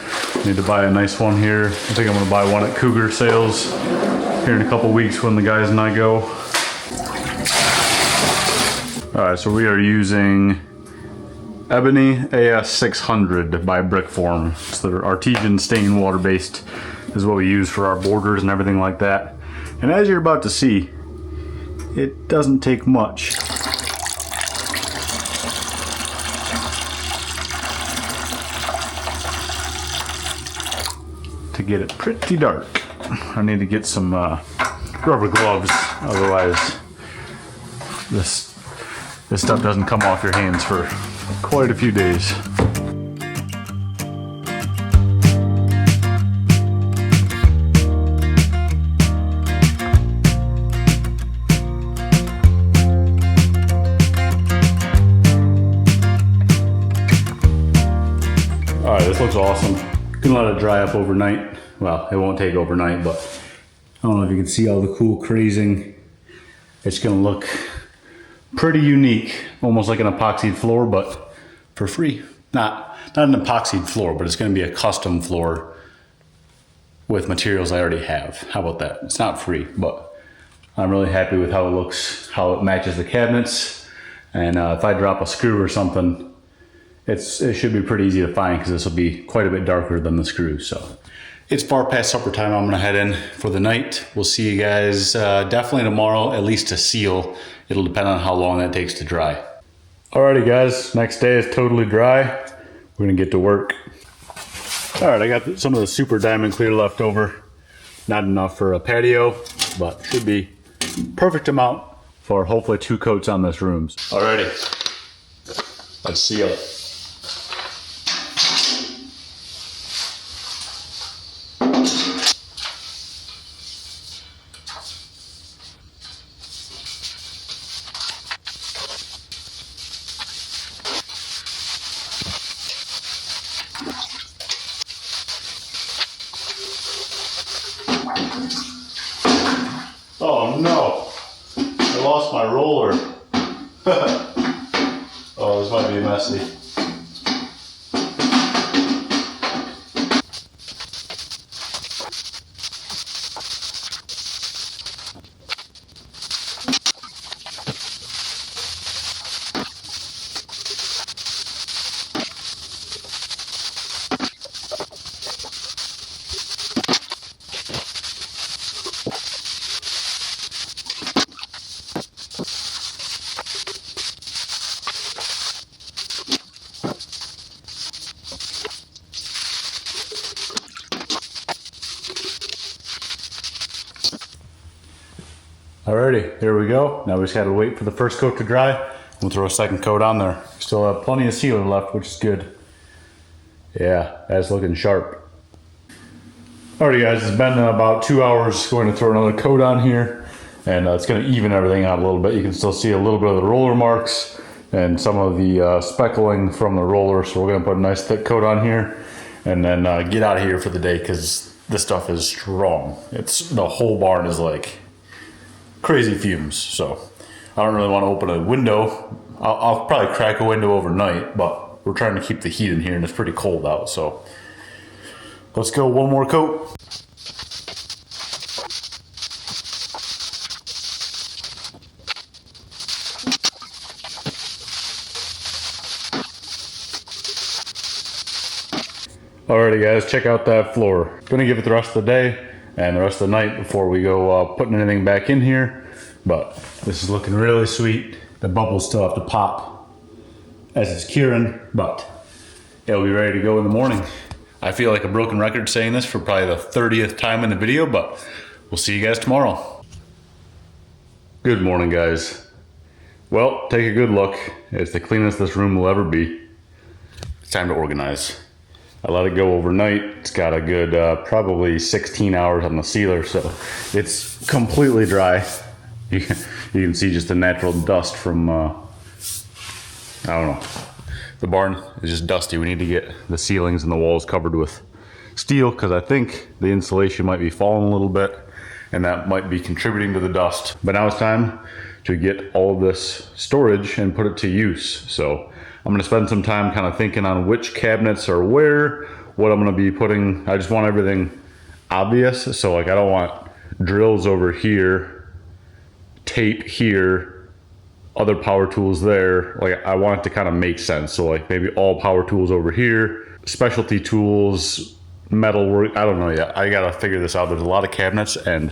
Need to buy a nice one here. I think I'm gonna buy one at Cougar Sales here in a couple weeks when the guys and I go. All right, so we are using Ebony AS600 by Brickform. It's the artesian stain water-based is what we use for our borders and everything like that. And as you're about to see, it doesn't take much to get it pretty dark. I need to get some rubber gloves, otherwise this stuff doesn't come off your hands for quite a few days. All right, this looks awesome. Gonna let it dry up overnight. Well, it won't take overnight, but I don't know if you can see all the cool crazing. It's gonna look pretty unique, almost like an epoxied floor, but for free. Not an epoxied floor, but it's gonna be a custom floor with materials I already have. How about that? It's not free, but I'm really happy with how it looks, how it matches the cabinets. And if I drop a screw or something, it should be pretty easy to find because this will be quite a bit darker than the screws. So it's far past supper time. I'm gonna head in for the night. We'll see you guys definitely tomorrow, at least to seal. It'll depend on how long that takes to dry. Alrighty guys, next day is totally dry. We're gonna get to work. All right, I got some of the super diamond clear left over. Not enough for a patio, but should be perfect amount for hopefully 2 coats on this room. Alrighty, let's seal it. Oh no, I lost my roller. Oh, this might be messy. Alrighty, here we go. Now we just gotta wait for the first coat to dry. We'll throw a second coat on there. Still have plenty of sealer left, which is good. Yeah, that's looking sharp. Alrighty guys, it's been about 2 hours. Going to throw another coat on here, and it's gonna even everything out a little bit. You can still see a little bit of the roller marks and some of the speckling from the roller. So we're gonna put a nice thick coat on here and then get out of here for the day because this stuff is strong. The whole barn is like crazy fumes, so I don't really want to open a window. I'll probably crack a window overnight, but we're trying to keep the heat in here and it's pretty cold out, so let's go one more coat. Alrighty guys, check out that floor. Gonna give it the rest of the day and the rest of the night before we go putting anything back in here, but this is looking really sweet. The bubbles still have to pop as it's curing, but it'll be ready to go in the morning. I feel like a broken record saying this for probably the 30th time in the video, but we'll see you guys tomorrow. Good morning guys. Well, take a good look. It's the cleanest this room will ever be. It's time to organize. I let it go overnight. It's got a good probably 16 hours on the sealer, so it's completely dry. You can see just the natural dust from, I don't know. The barn is just dusty. We need to get the ceilings and the walls covered with steel because I think the insulation might be falling a little bit and that might be contributing to the dust. But now it's time to get all this storage and put it to use. So I'm gonna spend some time kind of thinking on which cabinets are where, what I'm gonna be putting. I just want everything obvious. So like I don't want drills over here, tape here, other power tools there. Like I want it to kind of make sense. So like maybe all power tools over here, specialty tools, metal work. I don't know yet. I gotta figure this out. There's a lot of cabinets and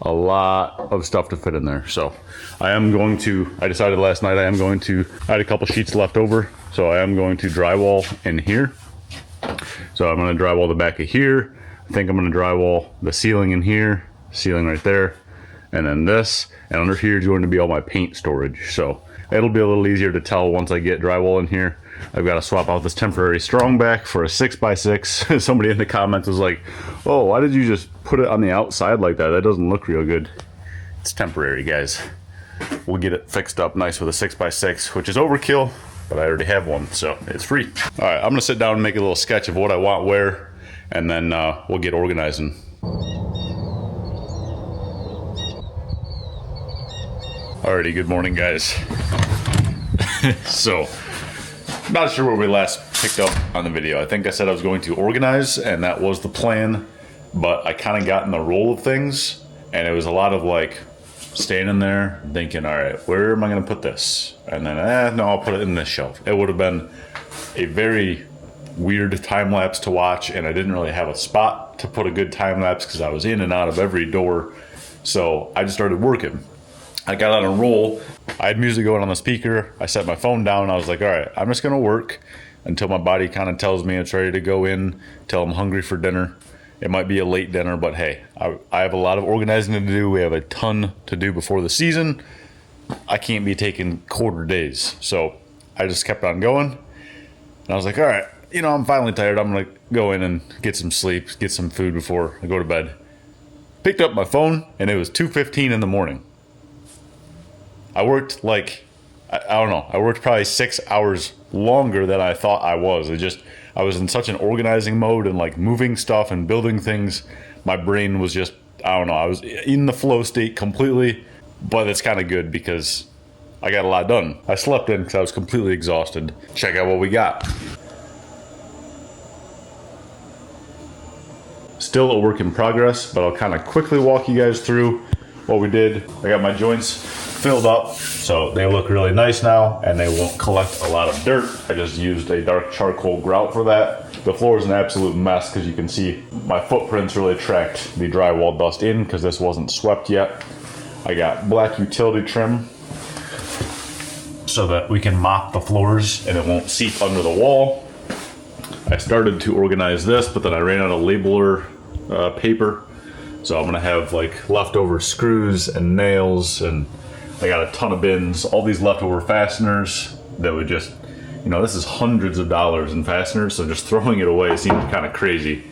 a lot of stuff to fit in there. So I decided last night I had a couple sheets left over. So I am going to drywall in here. So I'm going to drywall the back of here. I think I'm gonna drywall the ceiling in here, ceiling right there, and then this, and under here is going to be all my paint storage. So it'll be a little easier to tell once I get drywall in here. I've got to swap out this temporary strong back for a 6x6. Somebody in the comments was like, oh, why did you just put it on the outside like that? That doesn't look real good. It's temporary, guys. We'll get it fixed up nice with a 6x6, which is overkill, but I already have one, so it's free. All right, I'm gonna sit down and make a little sketch of what I want where, and then we'll get organizing. Alrighty, good morning, guys. So, not sure where we last picked up on the video. I think I said I was going to organize, and that was the plan, but I kind of got in the roll of things, and it was a lot of like standing there thinking, all right, where am I going to put this? And then, no, I'll put it in this shelf. It would have been a very weird time lapse to watch, and I didn't really have a spot to put a good time lapse because I was in and out of every door. So I just started working. I got on a roll. I had music going on the speaker. I set my phone down. I was like, all right, I'm just gonna work until my body kind of tells me it's ready to go in, till I'm hungry for dinner. It might be a late dinner, but hey, I have a lot of organizing to do. We have a ton to do before the season. I can't be taking quarter days. So I just kept on going. And I was like, all right, you know, I'm finally tired. I'm gonna go in and get some sleep, get some food before I go to bed. Picked up my phone and it was 2:15 in the morning. I worked like, I don't know, I worked probably 6 hours longer than I thought I was. I was in such an organizing mode and like moving stuff and building things. My brain was just, I don't know, I was in the flow state completely, but it's kind of good because I got a lot done. I slept in because I was completely exhausted. Check out what we got. Still a work in progress, but I'll kind of quickly walk you guys through what we did. I got my joints filled up, so they look really nice now, and they won't collect a lot of dirt. I just used a dark charcoal grout for that. The floor is an absolute mess because you can see my footprints really tracked the drywall dust in because this wasn't swept yet. I got black utility trim so that we can mop the floors and it won't seep under the wall. I started to organize this, but then I ran out of labeler paper. So I'm gonna have like leftover screws and nails, and I got a ton of bins, all these leftover fasteners that would just, you know, this is hundreds of dollars in fasteners, so just throwing it away seems kind of crazy.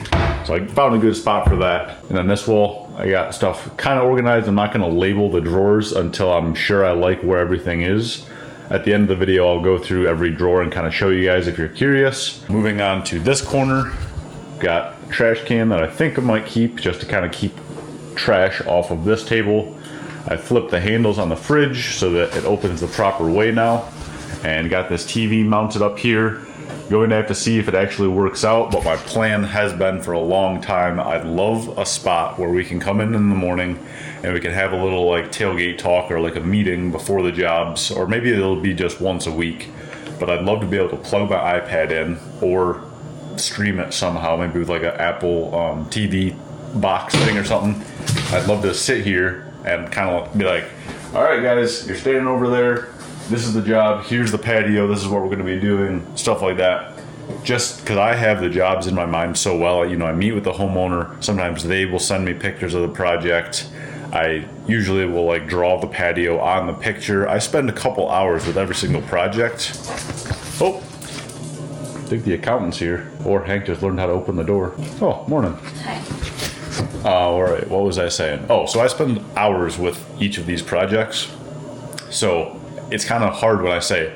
So I found a good spot for that. And then this wall, I got stuff kind of organized. I'm not gonna label the drawers until I'm sure I like where everything is. At the end of the video, I'll go through every drawer and kind of show you guys if you're curious. Moving on to this corner, got a trash can that I think I might keep just to kind of keep trash off of this table. I flipped the handles on the fridge so that it opens the proper way now, and got this TV mounted up here. Going to have to see if it actually works out, but my plan has been for a long time, I'd love a spot where we can come in the morning and we can have a little like tailgate talk or like a meeting before the jobs, or maybe it'll be just once a week, but I'd love to be able to plug my iPad in or stream it somehow, maybe with like an Apple TV box thing or something. I'd love to sit here and kind of be like, all right guys, you're standing over there, this is the job, here's the patio, this is what we're going to be doing, stuff like that. Just because I have the jobs in my mind so well, you know, I meet with the homeowner, sometimes they will send me pictures of the project. I usually will like draw the patio on the picture. I spend a couple hours with every single project. Oh, I think the accountant's here, or Hank just learned how to open the door. Oh, morning. Hi. All right, what was I saying? Oh, so I spend hours with each of these projects. So it's kind of hard when I say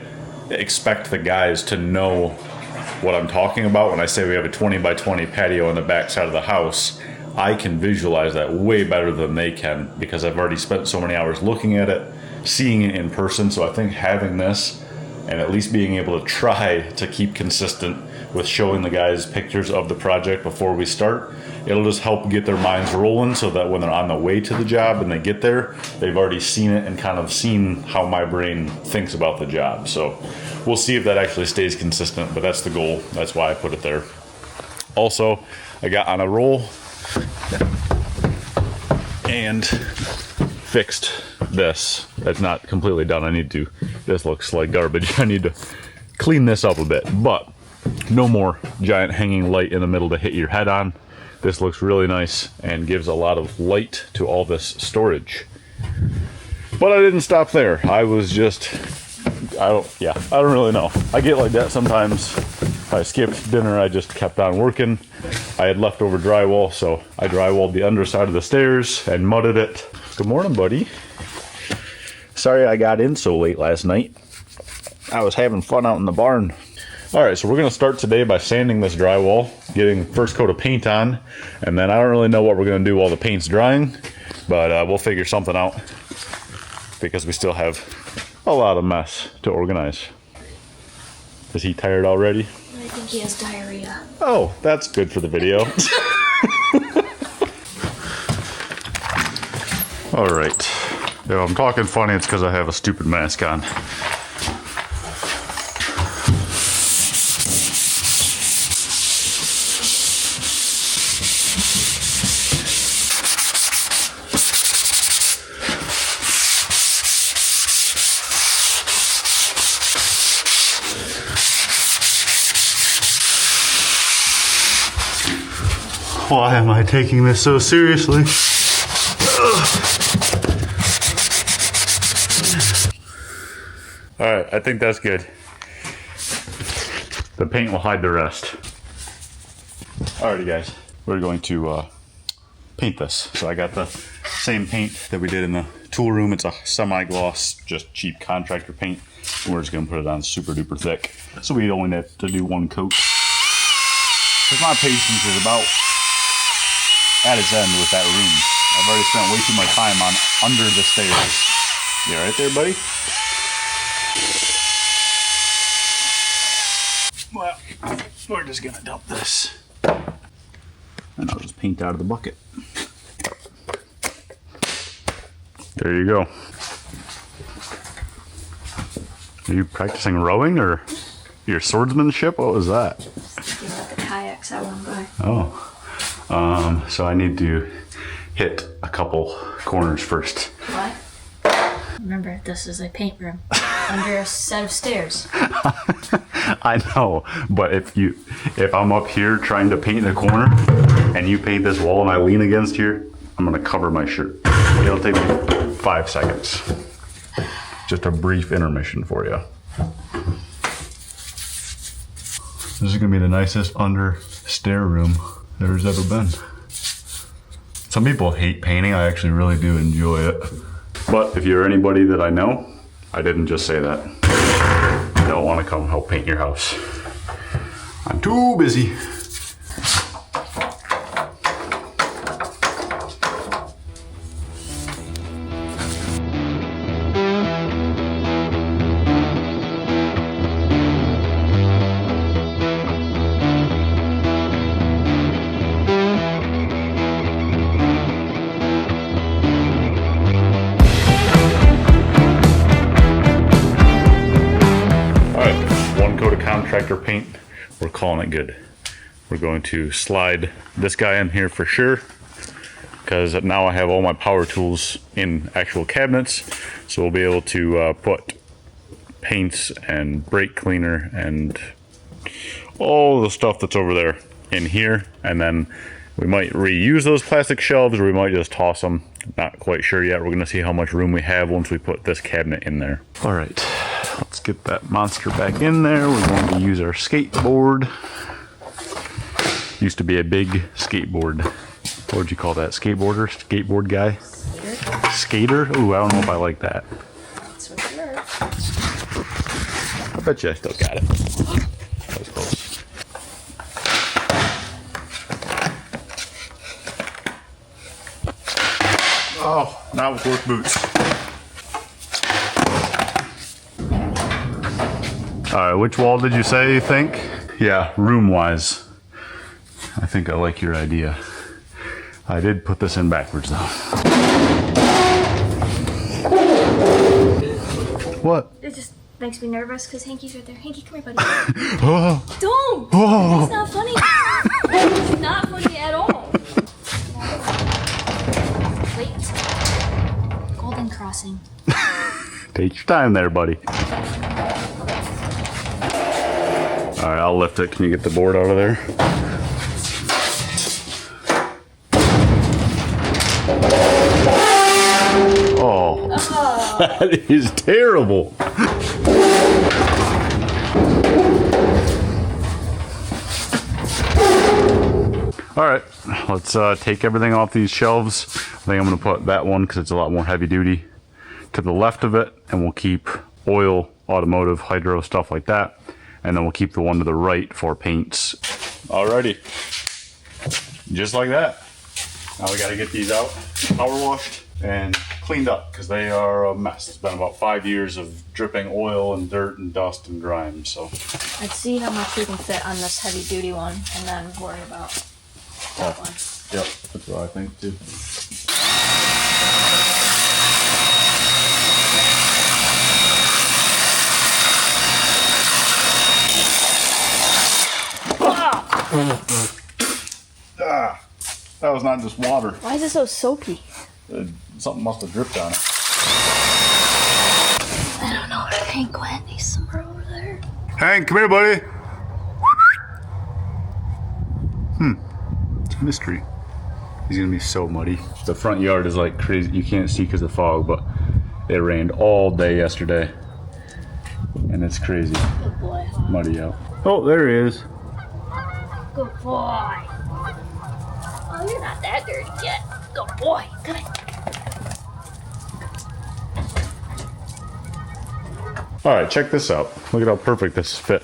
expect the guys to know what I'm talking about. When I say we have a 20 by 20 patio on the back side of the house, I can visualize that way better than they can because I've already spent so many hours looking at it, seeing it in person. So I think having this and at least being able to try to keep consistent with showing the guys pictures of the project before we start, it'll just help get their minds rolling so that when they're on the way to the job and they get there, they've already seen it and kind of seen how my brain thinks about the job. So we'll see if that actually stays consistent, but that's the goal. That's why I put it there. Also, I got on a roll and fixed this. That's not completely done. This looks like garbage. I need to clean this up a bit, but no more giant hanging light in the middle to hit your head on. This looks really nice and gives a lot of light to all this storage. But I didn't stop there. I was just, I don't really know. I get like that sometimes. I skipped dinner, I just kept on working. I had leftover drywall, so I drywalled the underside of the stairs and mudded it. Good morning, buddy. Sorry I got in so late last night. I was having fun out in the barn. All right, so we're gonna start today by sanding this drywall, getting first coat of paint on, and then I don't really know what we're gonna do while the paint's drying, but we'll figure something out because we still have a lot of mess to organize. Is he tired already? I think he has diarrhea. Oh, that's good for the video. All right. If I'm talking funny, it's because I have a stupid mask on. Why am I taking this so seriously? All right, I think that's good. The paint will hide the rest. Alrighty guys, we're going to paint this. So I got the same paint that we did in the tool room. It's a semi-gloss, just cheap contractor paint. And we're just gonna put it on super duper thick. So we only have to do one coat. Because my patience is about at its end with that room. I've already spent way too much time on under the stairs. You all right there, buddy? Well, we're just gonna dump this. And I'll just paint out of the bucket. There you go. Are you practicing rowing or your swordsmanship? What was that? The kayaks I want to buy. Oh. So I need to hit a couple corners first. What? Remember, this is a paint room under a set of stairs. I know, but if I'm up here trying to paint a corner and you paint this wall and I lean against here, I'm gonna cover my shirt. It'll take me 5 seconds. Just a brief intermission for you. This is gonna be the nicest under-stair room there's ever been. Some people hate painting. I actually really do enjoy it. But if you're anybody that I know, I didn't just say that. I don't want to come help paint your house. I'm too busy. Contractor paint, we're calling it good. We're going to slide this guy in here for sure, because now I have all my power tools in actual cabinets, so we'll be able to put paints and brake cleaner and all the stuff that's over there in here, and then we might reuse those plastic shelves or we might just toss them. Not quite sure yet. We're gonna see how much room we have once we put this cabinet in there. All right, let's get that monster back in there. We're going to use our skateboard. Used to be a big skateboard. What would you call that? Skateboarder? Skateboard guy? Skater? Skater? Ooh, I don't know if I like that. That's what you are. I bet you I still got it. That was close. Oh, not with work boots. All right, which wall did you say you think? Yeah, room-wise. I think I like your idea. I did put this in backwards though. What? It just makes me nervous because Hanky's right there. Hanky, come here, buddy. Oh. Don't! Oh. That's not funny. It's not funny at all. Wait. Golden crossing. Take your time there, buddy. All right, I'll lift it. Can you get the board out of there? Oh, that is terrible. All right, let's take everything off these shelves. I think I'm gonna put that one, because it's a lot more heavy duty, to the left of it, and we'll keep oil, automotive, hydro, stuff like that. And then we'll keep the one to the right for paints. Alrighty, just like that. Now we gotta get these out, power washed, and cleaned up, because they are a mess. It's been about 5 years of dripping oil and dirt and dust and grime, so. Let's see how much we can fit on this heavy duty one, and then worry about that one. Yep, that's what I think too. Ah, that was not just water. Why is it so soapy? Something must have dripped on it. I don't know where Hank went. He's somewhere over there. Hank, come here, buddy. It's a mystery. He's gonna be so muddy. The front yard is like crazy. You can't see because of fog, but it rained all day yesterday. And it's crazy. Good boy, huh? Muddy out. Oh, there he is. Good boy. Oh, you're not that dirty yet. Good boy. Good. All right, check this out. Look at how perfect this fit.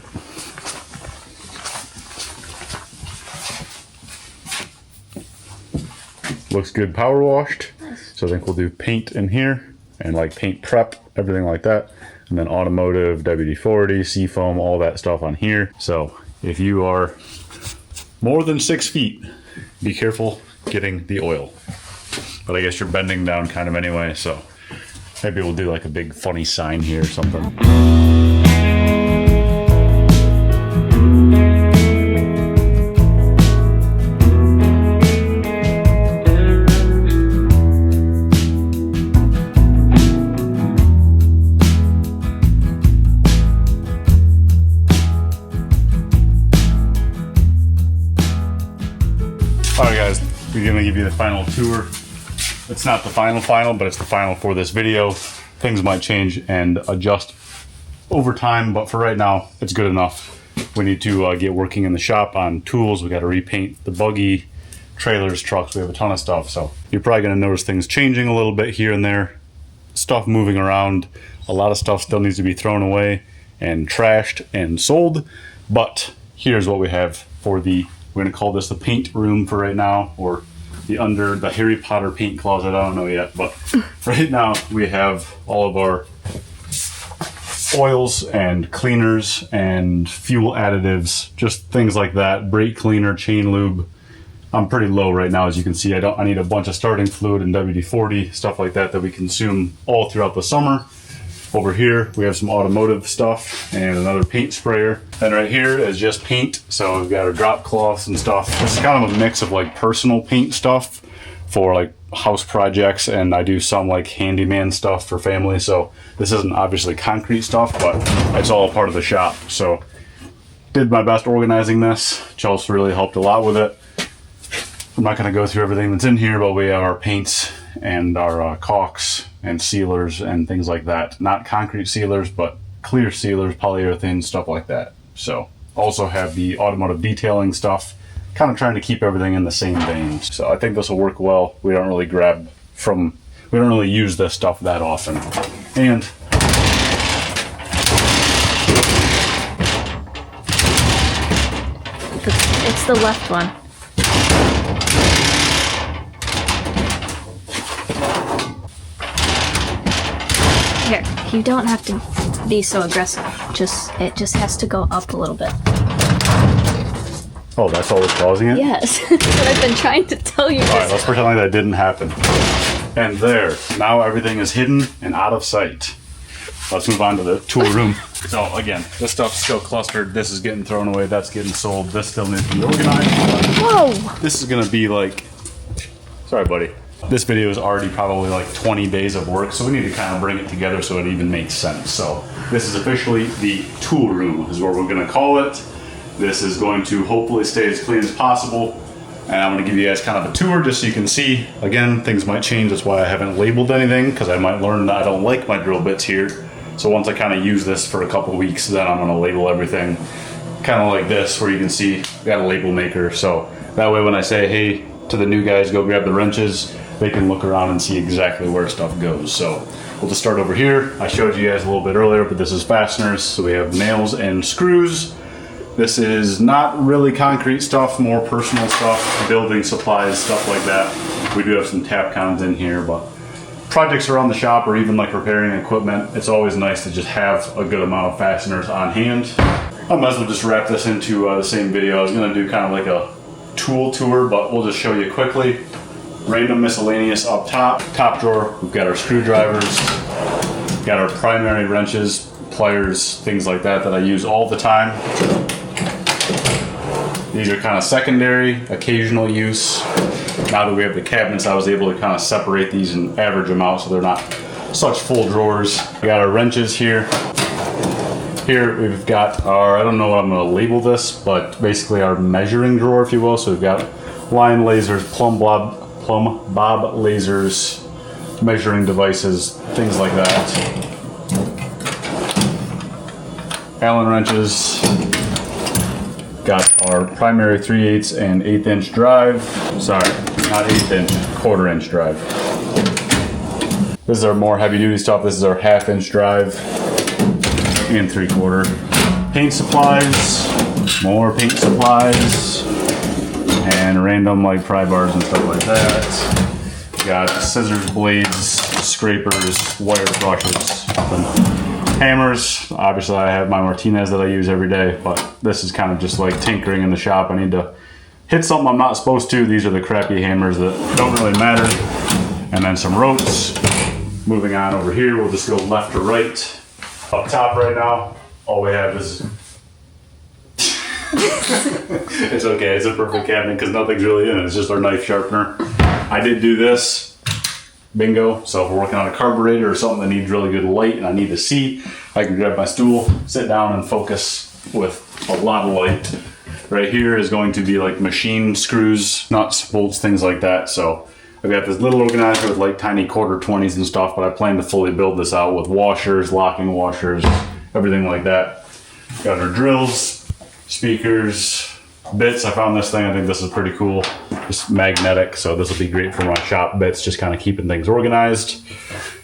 Looks good power washed. Nice. So I think we'll do paint in here and like paint prep, everything like that. And then automotive, WD-40, seafoam, all that stuff on here. So if you are more than 6 feet, be careful getting the oil. But I guess you're bending down kind of anyway, so maybe we'll do like a big funny sign here or something. Alright guys, we're gonna give you the final tour. It's not the final, but it's the final for this video. Things might change and adjust over time, but for right now, it's good enough. We need to get working in the shop on tools. We gotta repaint the buggy, trailers, trucks. We have a ton of stuff, so you're probably gonna notice things changing a little bit here and there. Stuff moving around. A lot of stuff still needs to be thrown away and trashed and sold, but here's what we have for the, we're gonna call this the paint room for right now, or the Harry Potter paint closet, I don't know yet, but right now we have all of our oils and cleaners and fuel additives, just things like that, brake cleaner, chain lube. I'm pretty low right now, as you can see. I need a bunch of starting fluid and WD-40, stuff like that we consume all throughout the summer. Over here, we have some automotive stuff and another paint sprayer. And right here is just paint. So we've got our drop cloths and stuff. This is kind of a mix of like personal paint stuff for like house projects. And I do some like handyman stuff for family. So this isn't obviously concrete stuff, but it's all a part of the shop. So did my best organizing this. Chelsea really helped a lot with it. I'm not gonna go through everything that's in here, but we have our paints and our caulks and sealers and things like that. Not concrete sealers, but clear sealers, polyurethane, stuff like that. So also have the automotive detailing stuff, kind of trying to keep everything in the same vein. So I think this will work well. We don't really use this stuff that often. And It's the left one. Here, you don't have to be so aggressive. It just has to go up a little bit. oh, that's all that's causing it? Yes, that's what I've been trying to tell you. All right, let's pretend like that didn't happen. And there, now everything is hidden and out of sight. Let's move on to the tool room. So again, this stuff's still clustered. This is getting thrown away. That's getting sold. This still needs to be organized. Whoa! This is gonna be like, sorry buddy. This video is already probably like 20 days of work, so we need to kind of bring it together so it even makes sense. So this is officially the tool room is what we're gonna call it. This is going to hopefully stay as clean as possible. And I'm gonna give you guys kind of a tour just so you can see. Again, things might change. That's why I haven't labeled anything, because I might learn that I don't like my drill bits here. So once I kind of use this for a couple weeks, then I'm gonna label everything kind of like this, where you can see I got a label maker. So that way when I say, hey, to the new guys, go grab the wrenches, they can look around and see exactly where stuff goes. So we'll just start over here. I showed you guys a little bit earlier, but this is fasteners. So we have nails and screws. This is not really concrete stuff, more personal stuff, building supplies, stuff like that. We do have some tap cons in here, but projects around the shop or even like repairing equipment, it's always nice to just have a good amount of fasteners on hand. I might as well just wrap this into the same video. I was gonna do kind of like a tool tour, but we'll just show you quickly. Random miscellaneous up top. Top drawer, we've got our screwdrivers, got our primary wrenches, pliers, things like that I use all the time. These are kind of secondary, occasional use. Now that we have the cabinets, I was able to kind of separate these and average them out so they're not such full drawers. We got our wrenches here. Here we've got our, I don't know what I'm going to label this, but basically our measuring drawer, if you will. So we've got line lasers, plumb bob lasers, measuring devices, things like that. Allen wrenches. Got our primary 3/8 and 1/8 inch drive. Sorry, not 1/8 inch, 1/4 inch drive. This is our more heavy duty stuff. This is our 1/2 inch drive and 3/4. Paint supplies, more paint supplies, and random like pry bars and stuff like that. Got scissors, blades, scrapers, wire brushes, hammers. Obviously I have my Martinez that I use every day, but this is kind of just like tinkering in the shop. I need to hit something I'm not supposed to. These are the crappy hammers that don't really matter. And then some ropes. Moving on over here, we'll just go left to right. Up top right now, all we have is it's okay, it's a perfect cabinet because nothing's really in it. It's just our knife sharpener. I did do this. Bingo. So if we're working on a carburetor or something that needs really good light and I need to see, I can grab my stool, sit down and focus with a lot of light. Right here is going to be like machine screws, nuts, bolts, things like that. So I've got this little organizer with like tiny 1/4-20s and stuff, but I plan to fully build this out with washers, locking washers, everything like that. Got our drills, speakers, bits. I found this thing, I think this is pretty cool. It's magnetic, so this will be great for my shop bits, just kind of keeping things organized.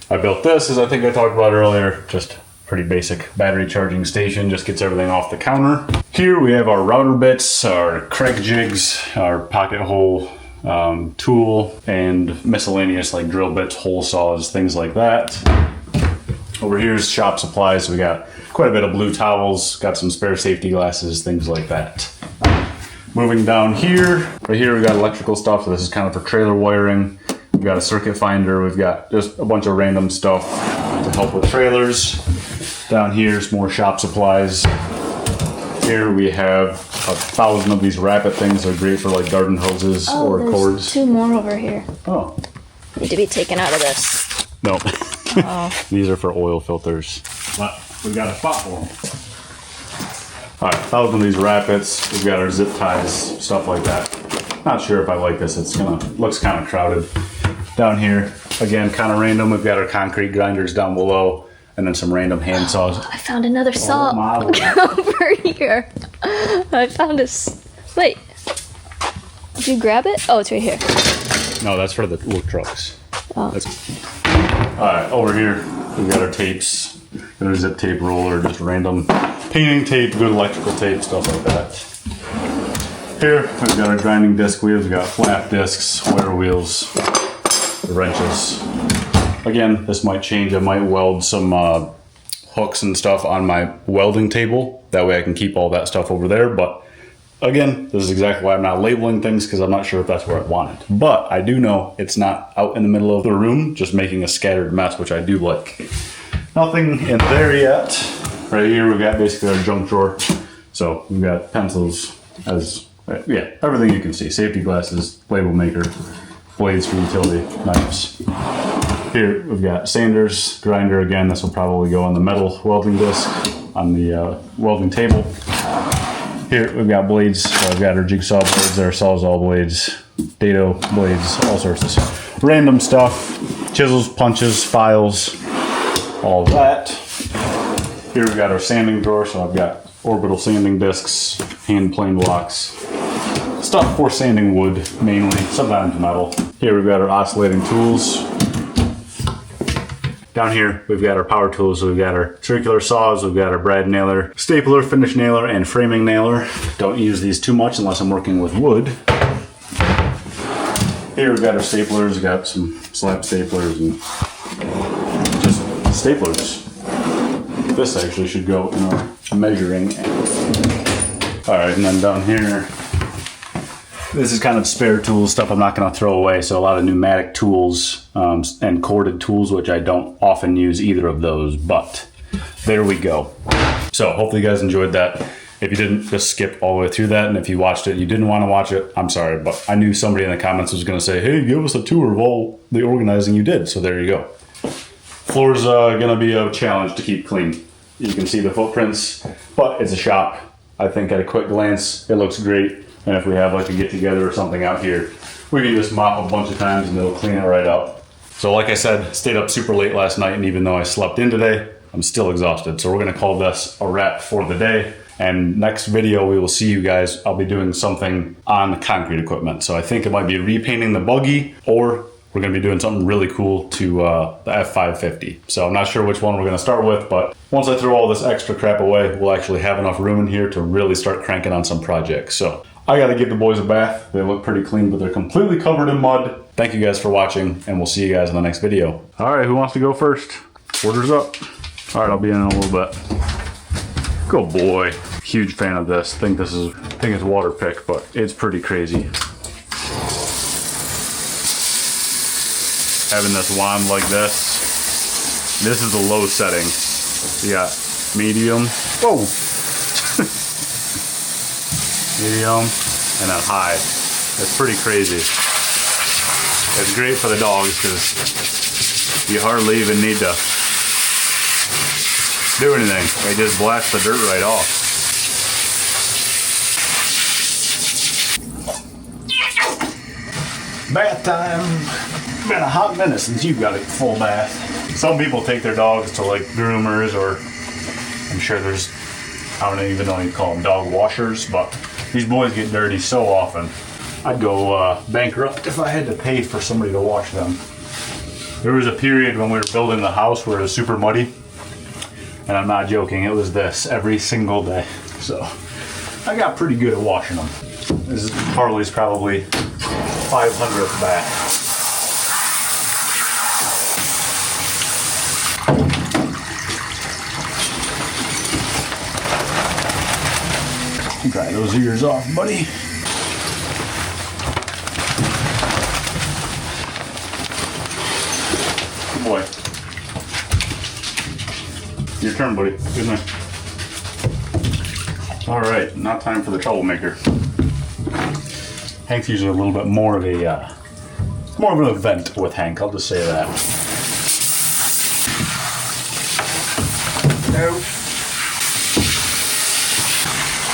I built this, as I think I talked about earlier, just pretty basic battery charging station, just gets everything off the counter. Here we have our router bits, our Craig jigs, our pocket hole tool, and miscellaneous like drill bits, hole saws, things like that. Over here is shop supplies. We got quite a bit of blue towels, got some spare safety glasses, things like that. Moving down here, right here we got electrical stuff. So this is kind of for trailer wiring. We've got a circuit finder. We've got just a bunch of random stuff to help with trailers. Down here is more shop supplies. Here we have 1,000 of these rapid things. They're great for like garden hoses or cords. Two more over here. Oh. Need to be taken out of this. No. Oh. These are for oil filters. But we got a spot for them. All right, 1,000 of these rapids. We've got our zip ties, stuff like that. Not sure if I like this. It's looks kind of crowded. Down here, again, kind of random. We've got our concrete grinders down below, and then some random hand saws. I found another saw over here. I found a. Wait. Did you grab it? Oh, it's right here. No, that's for the work trucks. Oh. All right, over here, we've got our tapes. Got our zip tape roller, just random painting tape, good electrical tape, stuff like that. Here, we've got our grinding disc wheels. We've got flap discs, wire wheels, the wrenches. Again, this might change. I might weld some hooks and stuff on my welding table. That way I can keep all that stuff over there. But again, this is exactly why I'm not labeling things, because I'm not sure if that's where I want it. But I do know it's not out in the middle of the room, just making a scattered mess, which I do like. Nothing in there yet. Right here, we've got basically our junk drawer. So we've got pencils, everything you can see. Safety glasses, label maker, blades for utility, knives. Here we've got sanders, grinder. Again, this will probably go on the metal welding disc on the welding table. Here we've got blades. So we've got our jigsaw blades, our sawzall blades, dado blades, all sorts of random stuff. Chisels, punches, files, all that. Here we've got our sanding drawer. So I've got orbital sanding discs, hand plane blocks, stuff for sanding wood mainly, sometimes metal. Here we've got our oscillating tools. Down here, we've got our power tools. So we've got our circular saws, we've got our brad nailer, stapler, finish nailer, and framing nailer. Don't use these too much unless I'm working with wood. Here we've got our staplers, we've got some slab staplers and just staplers. This actually should go in our measuring. All right, and then down here, this is kind of spare tools, stuff I'm not going to throw away. So a lot of pneumatic tools and corded tools, which I don't often use either of those, but there we go. So hopefully you guys enjoyed that. If you didn't, just skip all the way through that. And if you watched it, you didn't want to watch it, I'm sorry, but I knew somebody in the comments was going to say, hey, give us a tour of all the organizing you did. So there you go. Floor's going to be a challenge to keep clean. You can see the footprints, but it's a shop. I think at a quick glance, it looks great. And if we have like a get together or something out here, we can just mop a bunch of times and it'll clean it right up. So like I said, stayed up super late last night, and even though I slept in today, I'm still exhausted. So we're gonna call this a wrap for the day. And next video, we will see you guys. I'll be doing something on the concrete equipment. So I think it might be repainting the buggy, or we're gonna be doing something really cool to the F550. So I'm not sure which one we're gonna start with, but once I throw all this extra crap away, we'll actually have enough room in here to really start cranking on some projects. So I gotta give the boys a bath. They look pretty clean, but they're completely covered in mud. Thank you guys for watching, and we'll see you guys in the next video. All right, who wants to go first? Orders up. All right, I'll be in a little bit. Good boy. Huge fan of this. Think it's water pick, but it's pretty crazy. Having this wand like this. This is the low setting. You got medium. Whoa. Medium, and then high. It's pretty crazy. It's great for the dogs because you hardly even need to do anything. They just blast the dirt right off. Bath time. Been a hot minute since you've got a full bath. Some people take their dogs to like groomers, or I'm sure there's, I don't even know what you call them, dog washers, but these boys get dirty so often. I'd go bankrupt if I had to pay for somebody to wash them. There was a period when we were building the house where it was super muddy, and I'm not joking, it was this every single day. So I got pretty good at washing them. This is Harley's probably 500th bath. Dry those ears off, buddy. Good boy. Your turn, buddy. Good night. All right, now time for the troublemaker. Hank's usually a little bit more of an event with Hank. I'll just say that. Nope.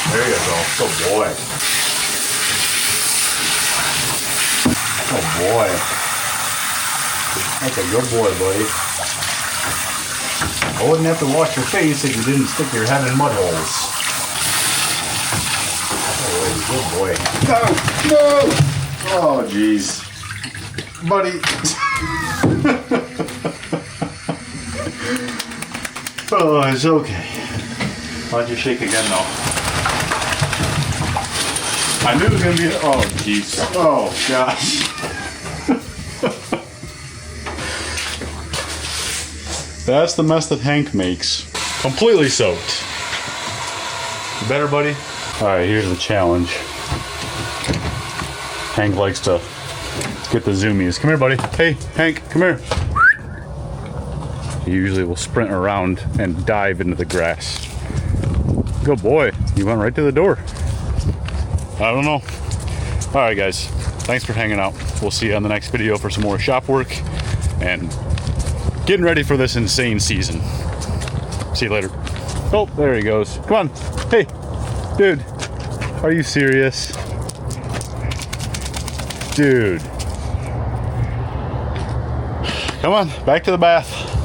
There you go. Good boy. Good boy. That's a good boy, buddy. I wouldn't have to wash your face if you didn't stick your head in mud holes. Oh, good boy. No! No! Oh, jeez. Buddy. Oh, it's okay. Why don't you shake again, though? I knew it was going to be... Oh, jeez. Oh, gosh. That's the mess that Hank makes. Completely soaked. You better, buddy? All right, here's the challenge. Hank likes to get the zoomies. Come here, buddy. Hey, Hank, come here. He usually will sprint around and dive into the grass. Good boy. You went right to the door. I don't know. All right, guys. Thanks for hanging out. We'll see you on the next video for some more shop work and getting ready for this insane season. See you later. Oh, there he goes. Come on. Hey, dude. Are you serious? Dude. Come on, back to the bath.